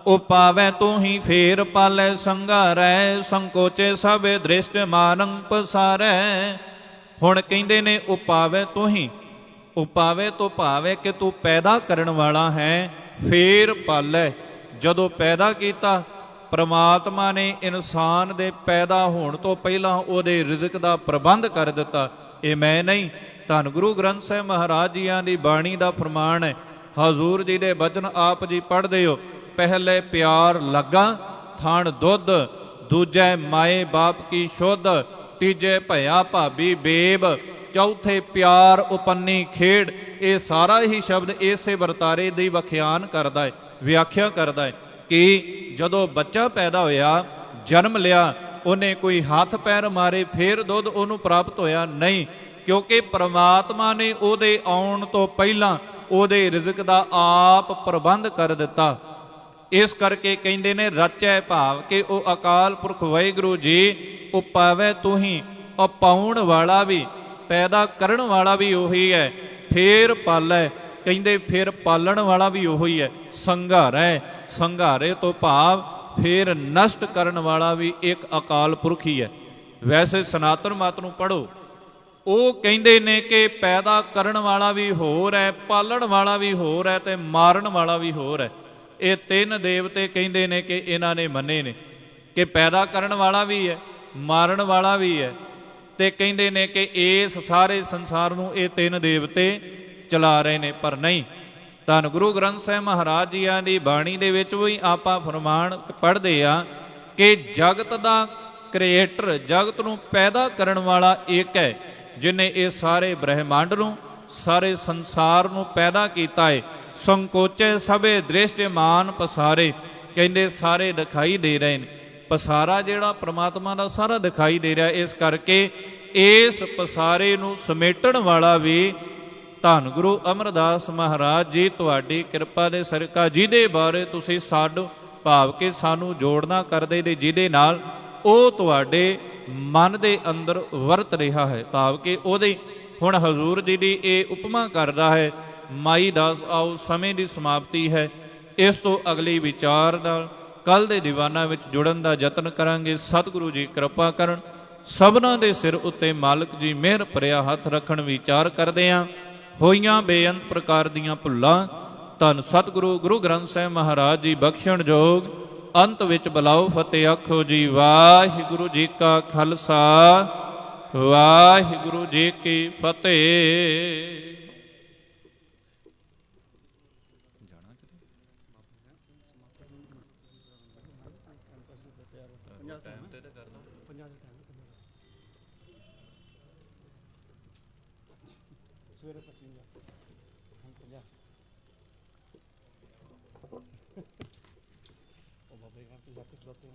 ਉਹ ਪਾਵੈ ਤੂੰ ਹੀ ਫੇਰ ਪਾਲੈ ਸੰਘਾਰੈ, ਸੰਕੋਚੇ ਸਭੇ ਦ੍ਰਿਸ਼ਟ ਮਾਨੰ ਪਸਾਰੈ। ਹੁਣ ਕਹਿੰਦੇ ਨੇ ਉਪਾਵੈ ਤੂੰ ਹੀ, ਉਪਾਵੇ ਤੋਂ ਭਾਵ ਕਿ ਤੂੰ ਪੈਦਾ ਕਰਨ ਵਾਲਾ ਹੈ, ਫੇਰ ਪਾਲੈ। ਜਦੋਂ ਪੈਦਾ ਕੀਤਾ ਪ੍ਰਮਾਤਮਾ ਨੇ ਇਨਸਾਨ ਦੇ ਪੈਦਾ ਹੋਣ ਤੋਂ ਪਹਿਲਾਂ ਉਹਦੇ ਰਿਜ਼ਕ ਦਾ ਪ੍ਰਬੰਧ ਕਰ ਦਿੱਤਾ। ਇਹ ਮੈਂ ਨਹੀਂ, ਧੰਨ ਗੁਰੂ ਗ੍ਰੰਥ ਸਾਹਿਬ ਮਹਾਰਾਜ ਜੀਆਂ ਦੀ ਬਾਣੀ ਦਾ ਫਰਮਾਨ ਹੈ। ਹਜ਼ੂਰ ਜੀ ਦੇ ਬਚਨ ਆਪ ਜੀ ਪੜ੍ਹਦੇ ਹੋ। ਪਹਿਲੇ ਪਿਆਰ ਲੱਗਾ ਥਣ ਦੁੱਧ, ਦੂਜੇ ਮਾਏ ਬਾਪ ਕੀ ਸ਼ੁੱਧ, ਤੀਜੇ ਭਇਆ ਭਾਬੀ ਬੇਬ, ਚੌਥੇ ਪਿਆਰ ਉਪੰਨੀ ਖੇਡ। ਇਹ ਸਾਰਾ ਹੀ ਸ਼ਬਦ ਇਸੇ ਵਰਤਾਰੇ ਦੀ ਵਿਖਿਆਨ ਕਰਦਾ ਹੈ, ਵਿਆਖਿਆ ਕਰਦਾ ਹੈ ਕਿ ਜਦੋਂ ਬੱਚਾ ਪੈਦਾ ਹੋਇਆ, ਜਨਮ ਲਿਆ, ਉਹਨੇ ਕੋਈ ਹੱਥ ਪੈਰ ਮਾਰੇ ਫੇਰ ਦੁੱਧ ਉਹਨੂੰ ਪ੍ਰਾਪਤ ਹੋਇਆ? ਨਹੀਂ, ਕਿਉਂਕਿ ਪ੍ਰਮਾਤਮਾ ਨੇ ਉਹਦੇ ਆਉਣ ਤੋਂ ਪਹਿਲਾਂ ਉਹਦੇ ਰਿਜ਼ਕ ਦਾ ਆਪ ਪ੍ਰਬੰਧ ਕਰ ਦਿੱਤਾ। ਇਸ ਕਰਕੇ ਕਹਿੰਦੇ ਨੇ ਰਚੈ, ਭਾਵ ਕਿ ਉਹ ਅਕਾਲ ਪੁਰਖ ਵਾਹਿਗੁਰੂ ਜੀ ਉਪਾਵੈ ਤੂੰ ਹੀ, ਉਹ ਪਾਉਣ ਵਾਲਾ ਵੀ, ਪੈਦਾ ਕਰਨ ਵਾਲਾ ਵੀ ਉਹੀ ਹੈ। ਫੇਰ ਪਾਲੈ, ਕਹਿੰਦੇ ਫਿਰ ਪਾਲਣ ਵਾਲਾ ਵੀ ਉਹੀ ਹੈ। ਸੰਘਾਰੈ, ਸੰਘਾਰੇ ਤੋਂ ਭਾਵ ਫੇਰ ਨਸ਼ਟ ਕਰਨ ਵਾਲਾ ਵੀ ਇੱਕ ਅਕਾਲ ਪੁਰਖ ਹੀ ਹੈ। ਵੈਸੇ ਸਨਾਤਨ ਮਤ ਨੂੰ ਪੜ੍ਹੋ, ਉਹ ਕਹਿੰਦੇ ਨੇ ਕਿ ਪੈਦਾ ਕਰਨ ਵਾਲਾ ਵੀ ਹੋਰ ਹੈ, ਪਾਲਣ ਵਾਲਾ ਵੀ ਹੋਰ ਹੈ, ਤੇ ਮਾਰਨ ਵਾਲਾ ਵੀ ਹੋਰ ਹੈ। ਇਹ ਤਿੰਨ ਦੇਵਤੇ ਕਹਿੰਦੇ ਨੇ ਕਿ ਇਹਨਾਂ ਨੇ ਮੰਨੇ ਨੇ ਕਿ ਪੈਦਾ ਕਰਨ ਵਾਲਾ ਵੀ ਹੈ, ਮਾਰਨ ਵਾਲਾ ਵੀ ਹੈ, ਤੇ ਕਹਿੰਦੇ ਨੇ ਕਿ ਇਸ ਸਾਰੇ ਸੰਸਾਰ ਨੂੰ ਇਹ ਤਿੰਨ ਦੇਵਤੇ ਚਲਾ ਰਹੇ ਨੇ। ਪਰ ਨਹੀਂ, ਧੰਨ ਗੁਰੂ ਗ੍ਰੰਥ ਸਾਹਿਬ ਮਹਾਰਾਜ ਜੀਆਂ ਦੀ ਬਾਣੀ ਦੇ ਵਿੱਚ ਵੀ ਆਪਾਂ ਫਰਮਾਨ ਪੜ੍ਹਦੇ ਆ ਕਿ ਜਗਤ ਦਾ ਕ੍ਰੀਏਟਰ, ਜਗਤ ਨੂੰ ਪੈਦਾ ਕਰਨ ਵਾਲਾ ਇੱਕ ਹੈ, ਜਿਨੇ ਇਹ ਸਾਰੇ ਬ੍ਰਹਿਮੰਡ ਨੂੰ ਸਾਰੇ ਸੰਸਾਰ ਨੂੰ ਪੈਦਾ ਕੀਤਾ ਹੈ। ਸੰਕੋਚੇ ਸਭੇ ਦ੍ਰਿਸ਼ਟਮਾਨ ਪਸਾਰੇ, ਕਹਿੰਦੇ ਸਾਰੇ ਦਿਖਾਈ ਦੇ ਰਹੇ ਨੇ। ਪਸਾਰਾ ਜਿਹੜਾ ਪ੍ਰਮਾਤਮਾ ਦਾ ਸਾਰਾ ਦਿਖਾਈ ਦੇ ਰਿਹਾ, ਇਸ ਕਰਕੇ ਇਸ ਪਸਾਰੇ ਨੂੰ ਸਮੇਟਣ ਵਾਲਾ ਵੀ ਧੰਨ ਗੁਰੂ ਅਮਰਦਾਸ ਮਹਾਰਾਜ ਜੀ ਤੁਹਾਡੀ ਕਿਰਪਾ ਦੇ ਸਰਕਾ, ਜਿਹਦੇ ਬਾਰੇ ਤੁਸੀਂ ਸਾਨੂੰ ਭਾਵ ਕਿ ਸਾਨੂੰ ਜੋੜਨਾ ਕਰਦੇ ਨੇ, ਜਿਹਦੇ ਨਾਲ ਉਹ ਤੁਹਾਡੇ ਮਨ ਦੇ ਅੰਦਰ ਵਰਤ ਰਿਹਾ ਹੈ। ਭਾਵ ਕਿ ਉਹਦੇ ਹੁਣ ਹਜ਼ੂਰ ਜੀ ਦੀ ਇਹ ਉਪਮਾ ਕਰਦਾ ਹੈ। ਮਾਈ ਦਾਸ ਆਓ, ਸਮੇਂ ਦੀ ਸਮਾਪਤੀ ਹੈ। ਇਸ ਤੋਂ ਅਗਲੀ ਵਿਚਾਰ ਨਾਲ ਕੱਲ ਦੇ ਦੀਵਾਨਾਂ ਵਿੱਚ ਜੁੜਨ ਦਾ ਯਤਨ ਕਰਾਂਗੇ। ਸਤਿਗੁਰੂ ਜੀ ਕਿਰਪਾ ਕਰਨ, ਸਭਨਾਂ ਦੇ ਸਿਰ ਉੱਤੇ ਮਾਲਕ ਜੀ ਮਿਹਰ ਭਰਿਆ ਹੱਥ ਰੱਖਣ। ਵਿਚਾਰ ਕਰਦੇ ਹਾਂ ਹੋਈਆਂ ਬੇਅੰਤ ਪ੍ਰਕਾਰ ਦੀਆਂ ਭੁੱਲਾਂ ਧੰਨ ਸਤਿਗੁਰੂ ਗੁਰੂ ਗ੍ਰੰਥ ਸਾਹਿਬ ਮਹਾਰਾਜ ਜੀ ਬਖਸ਼ਣ ਜੋਗ। ਅੰਤ ਵਿੱਚ ਬੁਲਾਓ ਫਤਿਹ ਆਖੋ ਜੀ। ਵਾਹਿਗੁਰੂ ਜੀ ਕਾ ਖਾਲਸਾ, ਵਾਹਿਗੁਰੂ ਜੀ ਕੀ ਫਤਿਹ। ਸਵੇਰੇ 25 ਉਹ ਬਾਬੇ ਘਰ ਤੇ ਜਾਤੇ ਖਲੋਤੇ